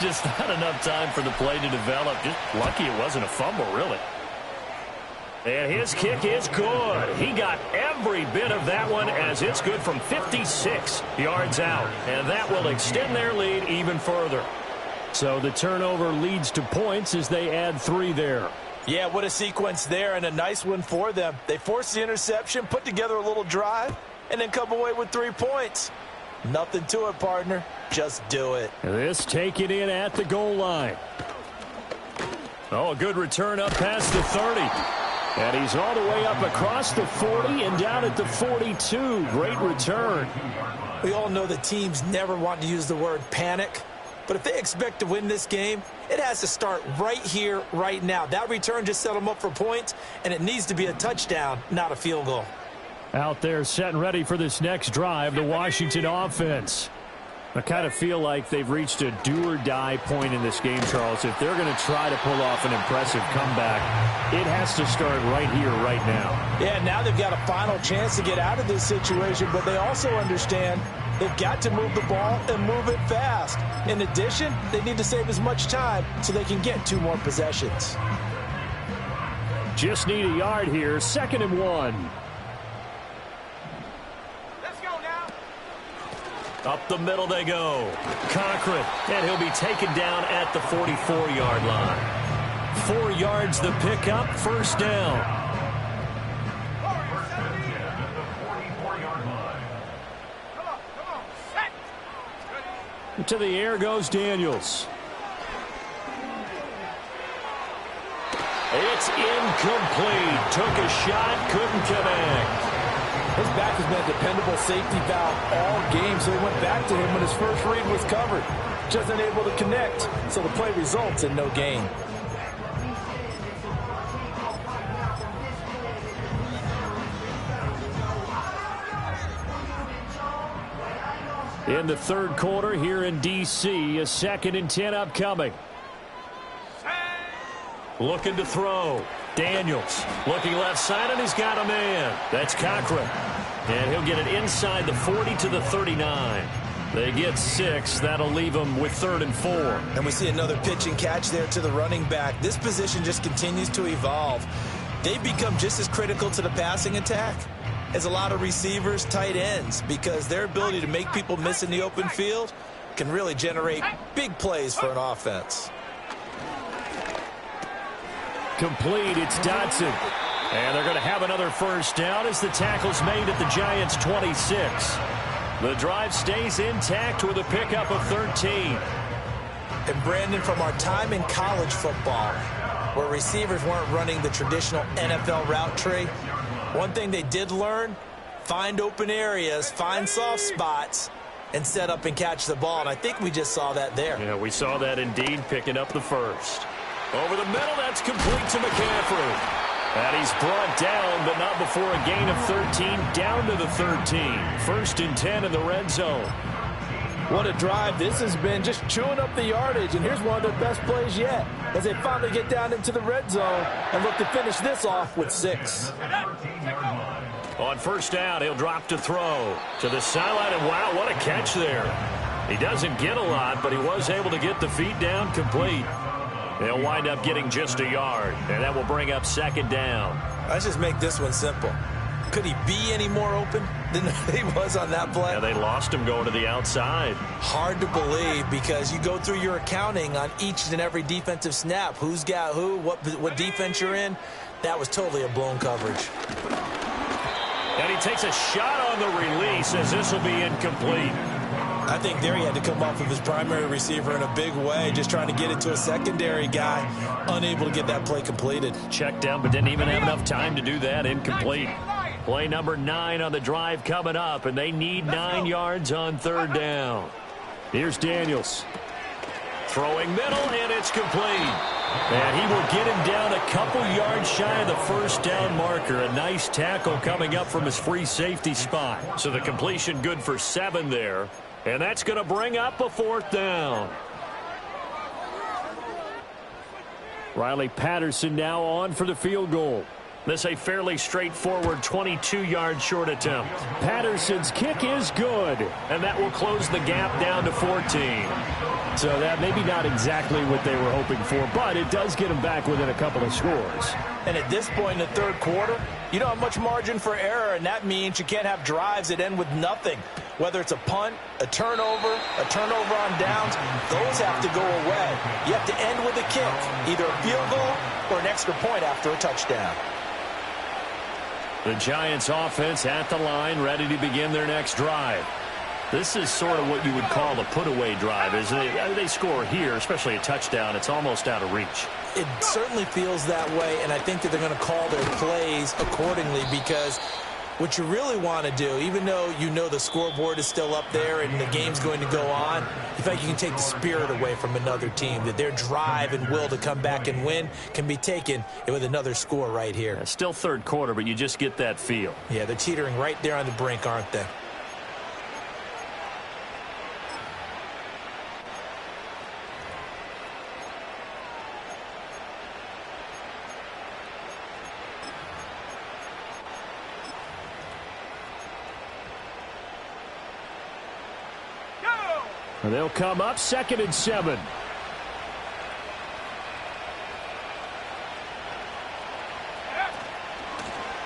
Just not enough time for the play to develop. Just lucky it wasn't a fumble, really. And his kick is good. He got every bit of that one as it's good from 56 yards out. And that will extend their lead even further. So the turnover leads to points as they add 3 there. Yeah, what a sequence there and a nice one for them. They forced the interception, put together a little drive, and then come away with 3 points. Nothing to it, partner. Just do it. This taken in at the goal line. Oh, a good return up past the 30. And he's all the way up across the 40 and down at the 42. Great return. We all know that teams never want to use the word panic. But if they expect to win this game, it has to start right here, right now. That return just set them up for points, and it needs to be a touchdown, not a field goal. Out there set and ready for this next drive, the Washington offense. I kind of feel like they've reached a do-or-die point in this game, Charles. If they're going to try to pull off an impressive comeback, it has to start right here, right now. Yeah, now they've got a final chance to get out of this situation, but they also understand they've got to move the ball and move it fast. In addition, they need to save as much time so they can get 2 more possessions. Just need a yard here, 2nd and 1. Up the middle they go. Cochran, and he'll be taken down at the 44-yard line. 4 yards the pickup, 1st down. To the air goes Daniels. It's incomplete. Took a shot, couldn't connect. His back has been a dependable safety valve all game, so he went back to him when his first read was covered. Just unable to connect, so the play results in no gain. In the 3rd quarter here in D.C., a 2nd and 10 upcoming. Looking to throw. Daniels looking left side, and he's got a man. That's Cochran. And he'll get it inside the 40 to the 39. They get 6. That'll leave them with 3rd and 4. And we see another pitch and catch there to the running back. This position just continues to evolve. They've become just as critical to the passing attack as a lot of receivers, tight ends, because their ability to make people miss in the open field can really generate big plays for an offense. Complete, it's Dotson. And they're going to have another first down as the tackle's made at the Giants' 26. The drive stays intact with a pickup of 13. And Brandon, from our time in college football, where receivers weren't running the traditional NFL route tree, one thing they did learn, find open areas, find soft spots, and set up and catch the ball. And I think we just saw that there. Yeah, we saw that indeed, picking up the first. Over the middle, that's complete to McCaffrey. And he's brought down, but not before a gain of 13, down to the 13. 1st and 10 in the red zone. What a drive. This has been just chewing up the yardage, and here's one of their best plays yet as they finally get down into the red zone and look to finish this off with 6. On first down, he'll drop to throw to the sideline, and wow, what a catch there. He doesn't get a lot, but he was able to get the feet down complete. They'll wind up getting just a yard, and that will bring up 2nd down. Let's just make this one simple. Could he be any more open than he was on that play? Yeah, they lost him going to the outside. Hard to believe because you go through your accounting on each and every defensive snap. Who's got who, what defense you're in. That was totally a blown coverage. And he takes a shot on the release as this will be incomplete. I think there he had to come off of his primary receiver in a big way, just trying to get it to a secondary guy, unable to get that play completed. Checked down, but didn't even have enough time to do that. Incomplete. Play number 9 on the drive coming up, and they need 9 yards on 3rd down. Here's Daniels. Throwing middle, and it's complete. And he will get him down a couple yards shy of the 1st down marker. A nice tackle coming up from his free safety spot. So the completion good for 7 there. And that's going to bring up a 4th down. Riley Patterson now on for the field goal. This a fairly straightforward 22-yard short attempt. Patterson's kick is good, and that will close the gap down to 14. So that maybe not exactly what they were hoping for, but it does get them back within a couple of scores. And at this point in the 3rd quarter, you don't have much margin for error, and that means you can't have drives that end with nothing. Whether it's a punt, a turnover on downs, those have to go away. You have to end with a kick, either a field goal or an extra point after a touchdown. The Giants offense at the line, ready to begin their next drive. This is sort of what you would call a put-away drive. As they score here, especially a touchdown, it's almost out of reach. It certainly feels that way, and I think that they're going to call their plays accordingly because what you really want to do, even though you know the scoreboard is still up there and the game's going to go on, in fact, you can take the spirit away from another team, that their drive and will to come back and win can be taken with another score right here. Yeah, still 3rd quarter, but you just get that feel. Yeah, they're teetering right there on the brink, aren't they? They'll come up 2nd and 7.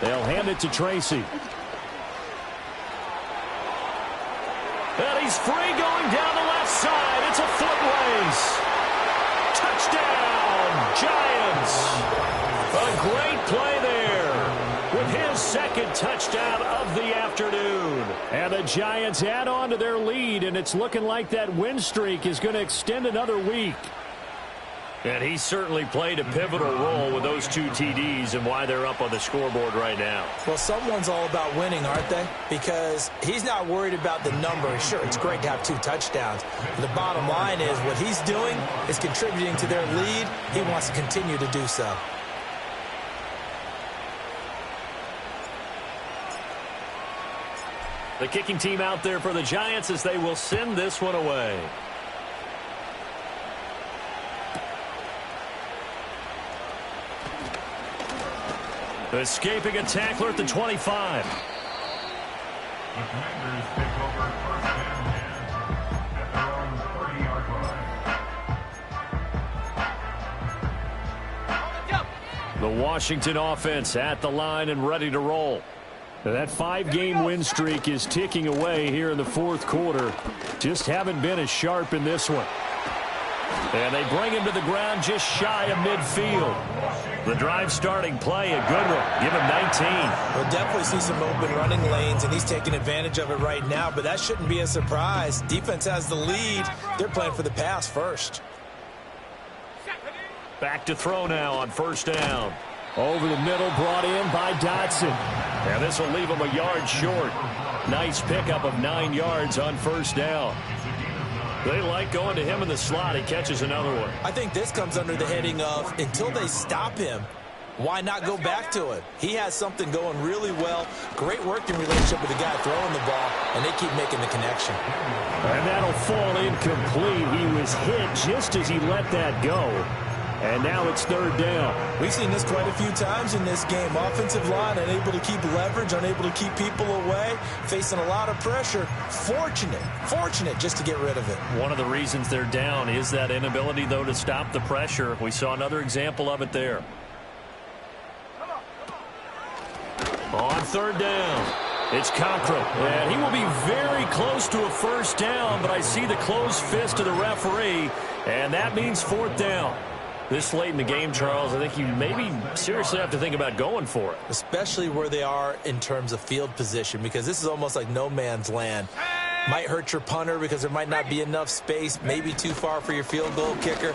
They'll hand it to Tracy. And he's free going down the left side. It's a foot race. Touchdown, Giants. A great play there with his 2nd touchdown of the afternoon. And the Giants add on to their lead, and it's looking like that win streak is going to extend another week. And he certainly played a pivotal role with those 2 TDs and why they're up on the scoreboard right now. Well, someone's all about winning, aren't they? Because he's not worried about the number. Sure, it's great to have 2 touchdowns. But the bottom line is what he's doing is contributing to their lead. He wants to continue to do so. The kicking team out there for the Giants as they will send this one away. Escaping a tackler at the 25. The Commanders take over 1st and 10. The Washington offense at the line and ready to roll. That 5-game win streak is ticking away here in the fourth quarter. Just haven't been as sharp in this one. And they bring him to the ground just shy of midfield. The drive starting play, a good one. Give him 19. We'll definitely see some open running lanes, and he's taking advantage of it right now, but that shouldn't be a surprise. Defense has the lead. They're playing for the pass first. Back to throw now on first down. Over the middle, brought in by Dotson. And this will leave him a yard short. Nice pickup of 9 yards on first down. They like going to him in the slot. He catches another one. I think this comes under the heading of, until they stop him, why not go back to it? He has something going really well. Great working relationship with the guy throwing the ball, and they keep making the connection. And that'll fall incomplete. He was hit just as he let that go. And now it's third down. We've seen this quite a few times in this game. Offensive line unable to keep leverage, unable to keep people away, facing a lot of pressure. Fortunate just to get rid of it. One of the reasons they're down is that inability, though, to stop the pressure. We saw another example of it there. On third down, it's Conkrum. And he will be very close to a first down, but I see the closed fist of the referee, and that means fourth down. This late in the game, Charles, I think you maybe seriously have to think about going for it. Especially where they are in terms of field position, because this is almost like no man's land. Might hurt your punter because there might not be enough space, maybe too far for your field goal kicker.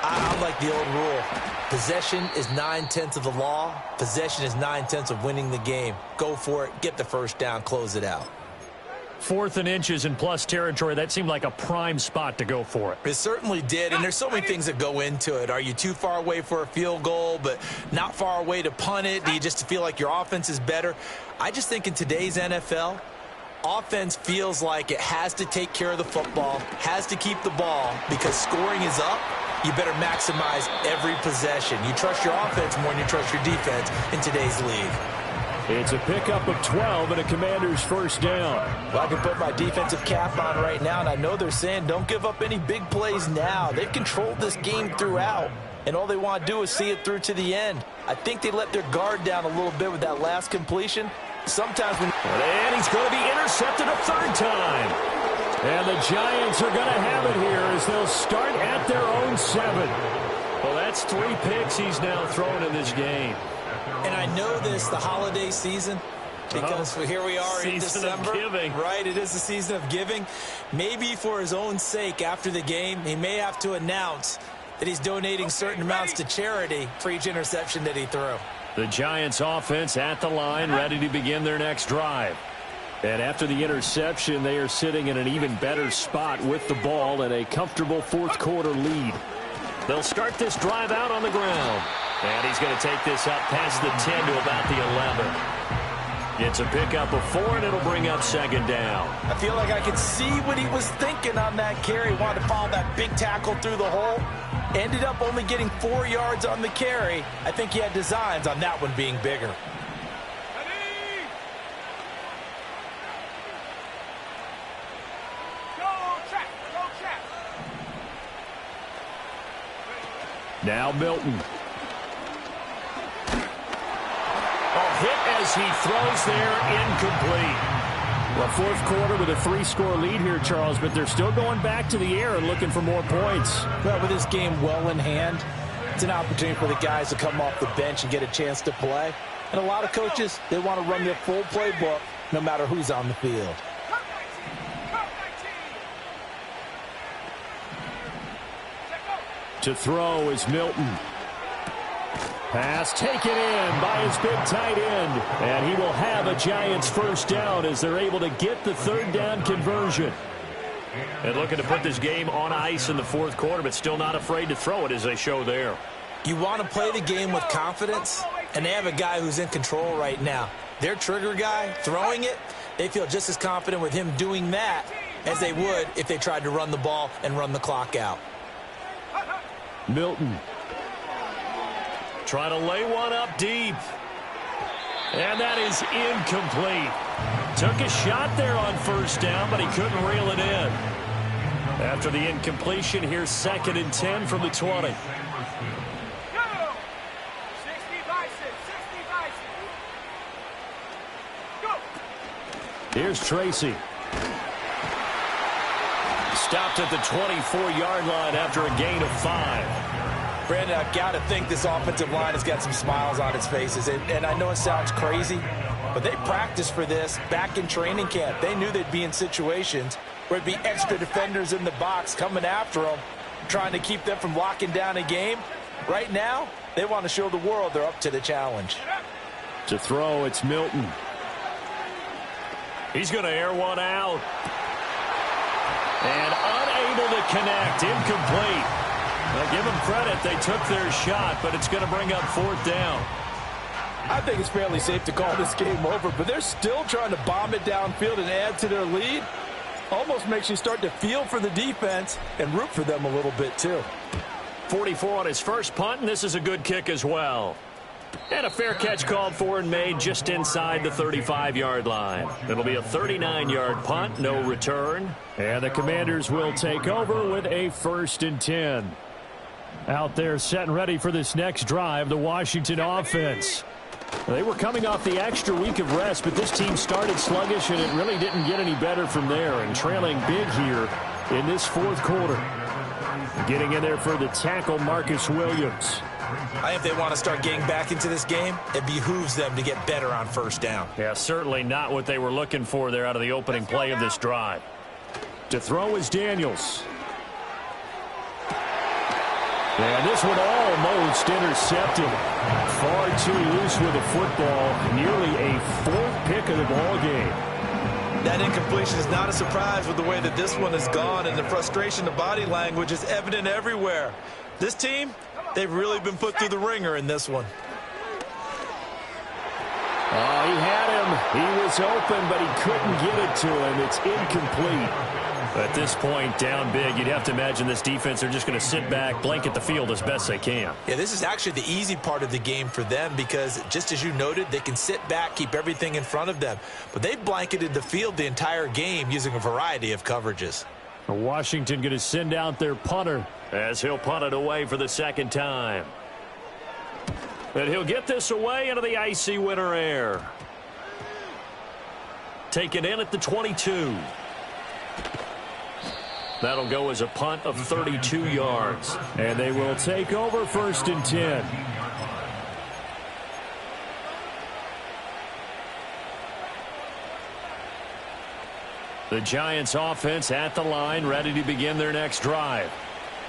I like the old rule. Possession is 9/10 of the law. Possession is 9/10 of winning the game. Go for it, get the first down, close it out. 4th and inches in plus territory. That seemed like a prime spot to go for it. It certainly did, and there's so many things that go into it. Are you too far away for a field goal, but not far away to punt it? Do you just feel like your offense is better? I just think in today's NFL, offense feels like it has to take care of the football, has to keep the ball, because scoring is up. You better maximize every possession. You trust your offense more than you trust your defense in today's league. It's a pickup of 12 and a Commander's first down. Well, I can put my defensive cap on right now, and I know they're saying don't give up any big plays now. They've controlled this game throughout, and all they want to do is see it through to the end. I think they let their guard down a little bit with that last completion. Sometimes when... And he's going to be intercepted a third time. And the Giants are going to have it here as they'll start at their own 7. Well, that's 3 picks he's now thrown in this game. And I know this, the holiday season, because here we are in December. Right, it is the season of giving. Maybe for his own sake after the game, he may have to announce that he's donating certain amounts to charity for each interception that he threw. The Giants offense at the line, ready to begin their next drive. And after the interception, they are sitting in an even better spot with the ball and a comfortable fourth quarter lead. They'll start this drive out on the ground. And he's going to take this up past the 10 to about the 11. It's a pickup of 4, and it'll bring up second down. I feel like I could see what he was thinking on that carry. Wanted to follow that big tackle through the hole. Ended up only getting 4 yards on the carry. I think he had designs on that one being bigger. Now Milton. Hit as he throws there, incomplete. Well, fourth quarter with a 3-score lead here, Charles, but they're still going back to the air and looking for more points. Well, with this game well in hand, it's an opportunity for the guys to come off the bench and get a chance to play. And a lot of coaches, they want to run their full playbook no matter who's on the field. To throw is Milton. Pass taken in by his big tight end. And he will have a Giants first down as they're able to get the third down conversion. And looking to put this game on ice in the fourth quarter, but still not afraid to throw it as they show there. You want to play the game with confidence, and they have a guy who's in control right now. Their trigger guy throwing it, they feel just as confident with him doing that as they would if they tried to run the ball and run the clock out. Milton. Try to lay one up deep. And that is incomplete. Took a shot there on first down, but he couldn't reel it in. After the incompletion, here's 2nd and 10 from the 20. Here's Tracy. Stopped at the 24-yard line after a gain of 5. Brandon, I've got to think this offensive line has got some smiles on its faces. And I know it sounds crazy, but they practiced for this back in training camp. They knew they'd be in situations where it'd be extra defenders in the box coming after them, trying to keep them from locking down a game. Right now, they want to show the world they're up to the challenge. To throw, it's Milton. He's going to air one out. And unable to connect. Incomplete. Now give them credit. They took their shot, but it's going to bring up 4th down. I think it's fairly safe to call this game over, but they're still trying to bomb it downfield and add to their lead. Almost makes you start to feel for the defense and root for them a little bit too. 44 on his first punt, and this is a good kick as well. And a fair catch called for and made just inside the 35-yard line. It'll be a 39-yard punt, no return. And the Commanders will take over with a 1st and 10. Out there set and ready for this next drive, the Washington offense. They were coming off the extra week of rest, but this team started sluggish, and it really didn't get any better from there. And trailing big here in this 4th quarter. Getting in there for the tackle, Marcus Williams. I think if they want to start getting back into this game, it behooves them to get better on 1st down. Yeah, certainly not what they were looking for there out of the opening play of this drive. To throw is Daniels. And this one almost intercepted. Far too loose with the football. Nearly a 4th pick of the ball game. That incompletion is not a surprise with the way that this one has gone, and the frustration, the body language is evident everywhere. This team, they've really been put through the ringer in this one. Oh, he had him. He was open, but he couldn't get it to him. It's incomplete. At this point, down big, you'd have to imagine this defense are just going to sit back, blanket the field as best they can. Yeah, this is actually the easy part of the game for them because, just as you noted, they can sit back, keep everything in front of them. But they blanketed the field the entire game using a variety of coverages. Washington going to send out their punter as he'll punt it away for the 2nd time. And he'll get this away into the icy winter air. Taken in at the 22. That'll go as a punt of 32 yards. And they will take over 1st and 10. The Giants offense at the line, ready to begin their next drive.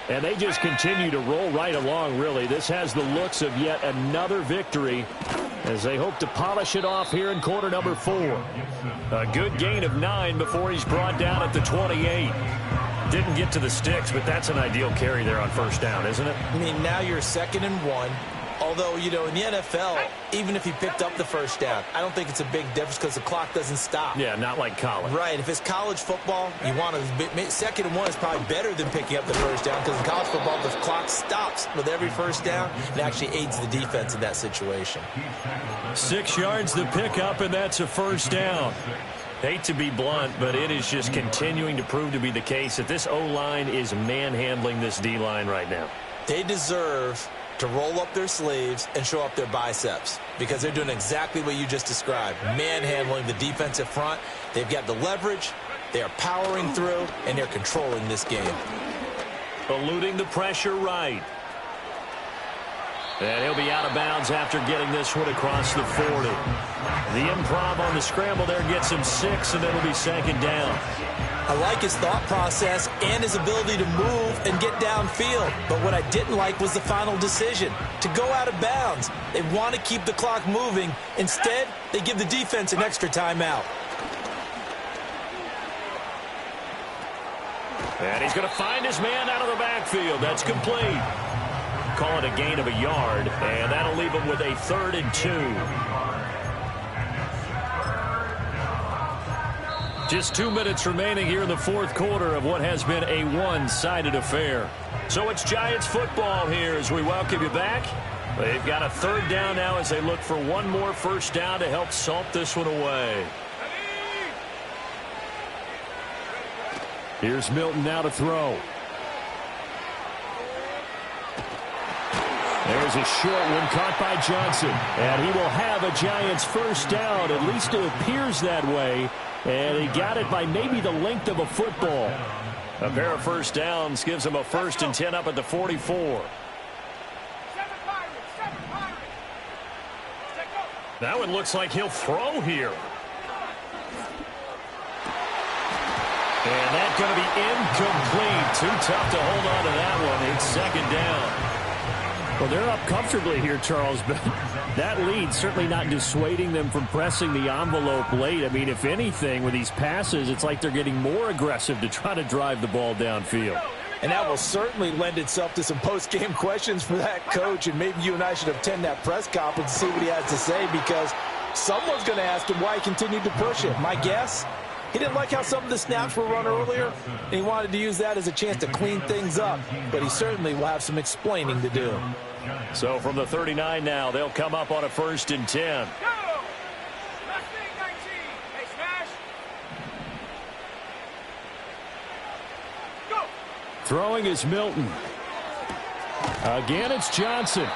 And they just continue to roll right along, really. This has the looks of yet another victory as they hope to polish it off here in quarter number 4. A good gain of 9 before he's brought down at the 28. Didn't get to the sticks, but that's an ideal carry there on 1st down, isn't it? I mean, now you're 2nd and 1. Although, you know, in the NFL, even if he picked up the 1st down, I don't think it's a big difference because the clock doesn't stop. Yeah, not like college. Right. If it's college football, you want to 2nd and 1 is probably better than picking up the 1st down because in college football, the clock stops with every 1st down and actually aids the defense in that situation. 6 yards the pickup, and that's a 1st down. Hate to be blunt, but it is just continuing to prove to be the case that this O-line is manhandling this D-line right now. They deserve to roll up their sleeves and show up their biceps because they're doing exactly what you just described, manhandling the defensive front. They've got the leverage, they are powering through, and they're controlling this game. Eluding the pressure right. And he'll be out of bounds after getting this one across the 40. The improv on the scramble there gets him 6, and it'll be 2nd down. I like his thought process and his ability to move and get downfield. But what I didn't like was the final decision, to go out of bounds. They want to keep the clock moving. Instead, they give the defense an extra timeout. And he's going to find his man out of the backfield. That's complete. Call it a gain of a yard, and that'll leave him with a 3rd and 2. Just 2 minutes remaining here in the 4th quarter of what has been a one-sided affair. So it's Giants football here as we welcome you back. They've got a 3rd down now as they look for one more 1st down to help salt this one away. Here's Milton now to throw. There's a short one caught by Johnson. And he will have a Giants 1st down. At least it appears that way And he got it by maybe the length of a football. A pair of first downs gives him a 1st and 10 up at the 44. That one looks like he'll throw here. And that's going to be incomplete. Too tough to hold on to that one. It's 2nd down. Well, they're up comfortably here, Charles, but that lead certainly not dissuading them from pressing the envelope late. I mean, if anything, with these passes, it's like they're getting more aggressive to try to drive the ball downfield. And that will certainly lend itself to some post-game questions for that coach, and maybe you and I should attend that press conference and see what he has to say, because someone's going to ask him why he continued to push it. My guess, he didn't like how some of the snaps were run earlier, and he wanted to use that as a chance to clean things up, but he certainly will have some explaining to do. So from the 39 now, they'll come up on a 1st and 10. Throwing is Milton. Again, it's Johnson.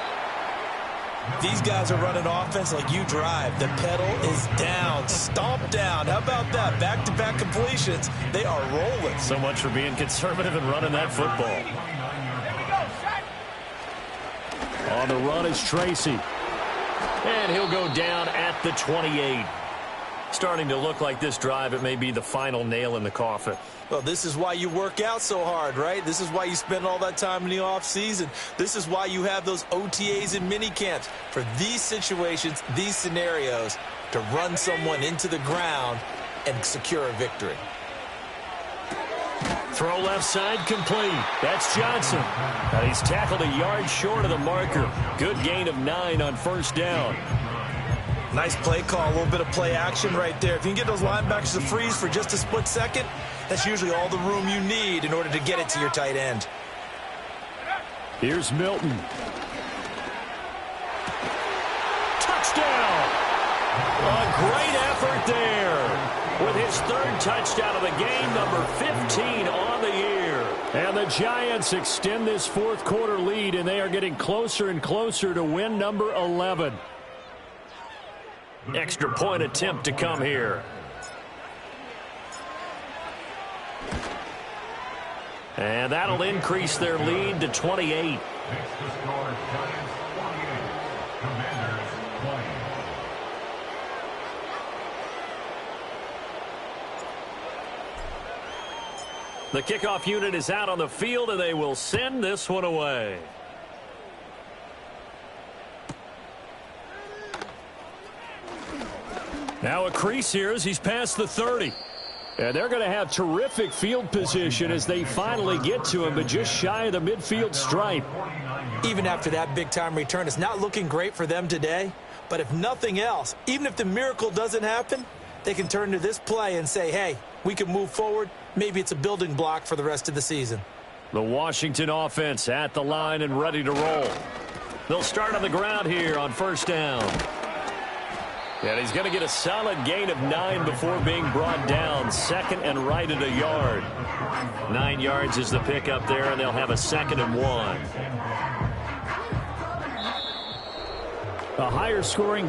These guys are running offense like you drive. The pedal is down, stomp down. How about that? Back-to-back completions. They are rolling. So much for being conservative and running that football. On the run is Tracy. And he'll go down at the 28. Starting to look like this drive, it may be the final nail in the coffin. Well, this is why you work out so hard, right? This is why you spend all that time in the offseason. This is why you have those OTAs and mini camps. For these situations, these scenarios, to run someone into the ground and secure a victory. Throw left side complete. That's Johnson. And he's tackled a yard short of the marker. Good gain of 9 on 1st down. Nice play call, a little bit of play action right there. If you can get those linebackers to freeze for just a split second, that's usually all the room you need in order to get it to your tight end. Here's Milton. Touchdown! A great effort there. With his 3rd touchdown of the game, number 15 on the year. And the Giants extend this 4th quarter lead, and they are getting closer and closer to win number 11. Extra point attempt to come here. And that'll increase their lead to 28. Next to score, Giants 28, Commanders 20. The kickoff unit is out on the field, and they will send this one away. Now a crease here as he's past the 30. And they're going to have terrific field position as they finally get to him, but just shy of the midfield stripe. Even after that big-time return, it's not looking great for them today. But if nothing else, even if the miracle doesn't happen, they can turn to this play and say, hey, we can move forward. Maybe it's a building block for the rest of the season. The Washington offense at the line and ready to roll. They'll start on the ground here on 1st down. And he's going to get a solid gain of 9 before being brought down. 2nd and right at a yard. 9 yards is the pickup there, and they'll have a 2nd and 1. A higher scoring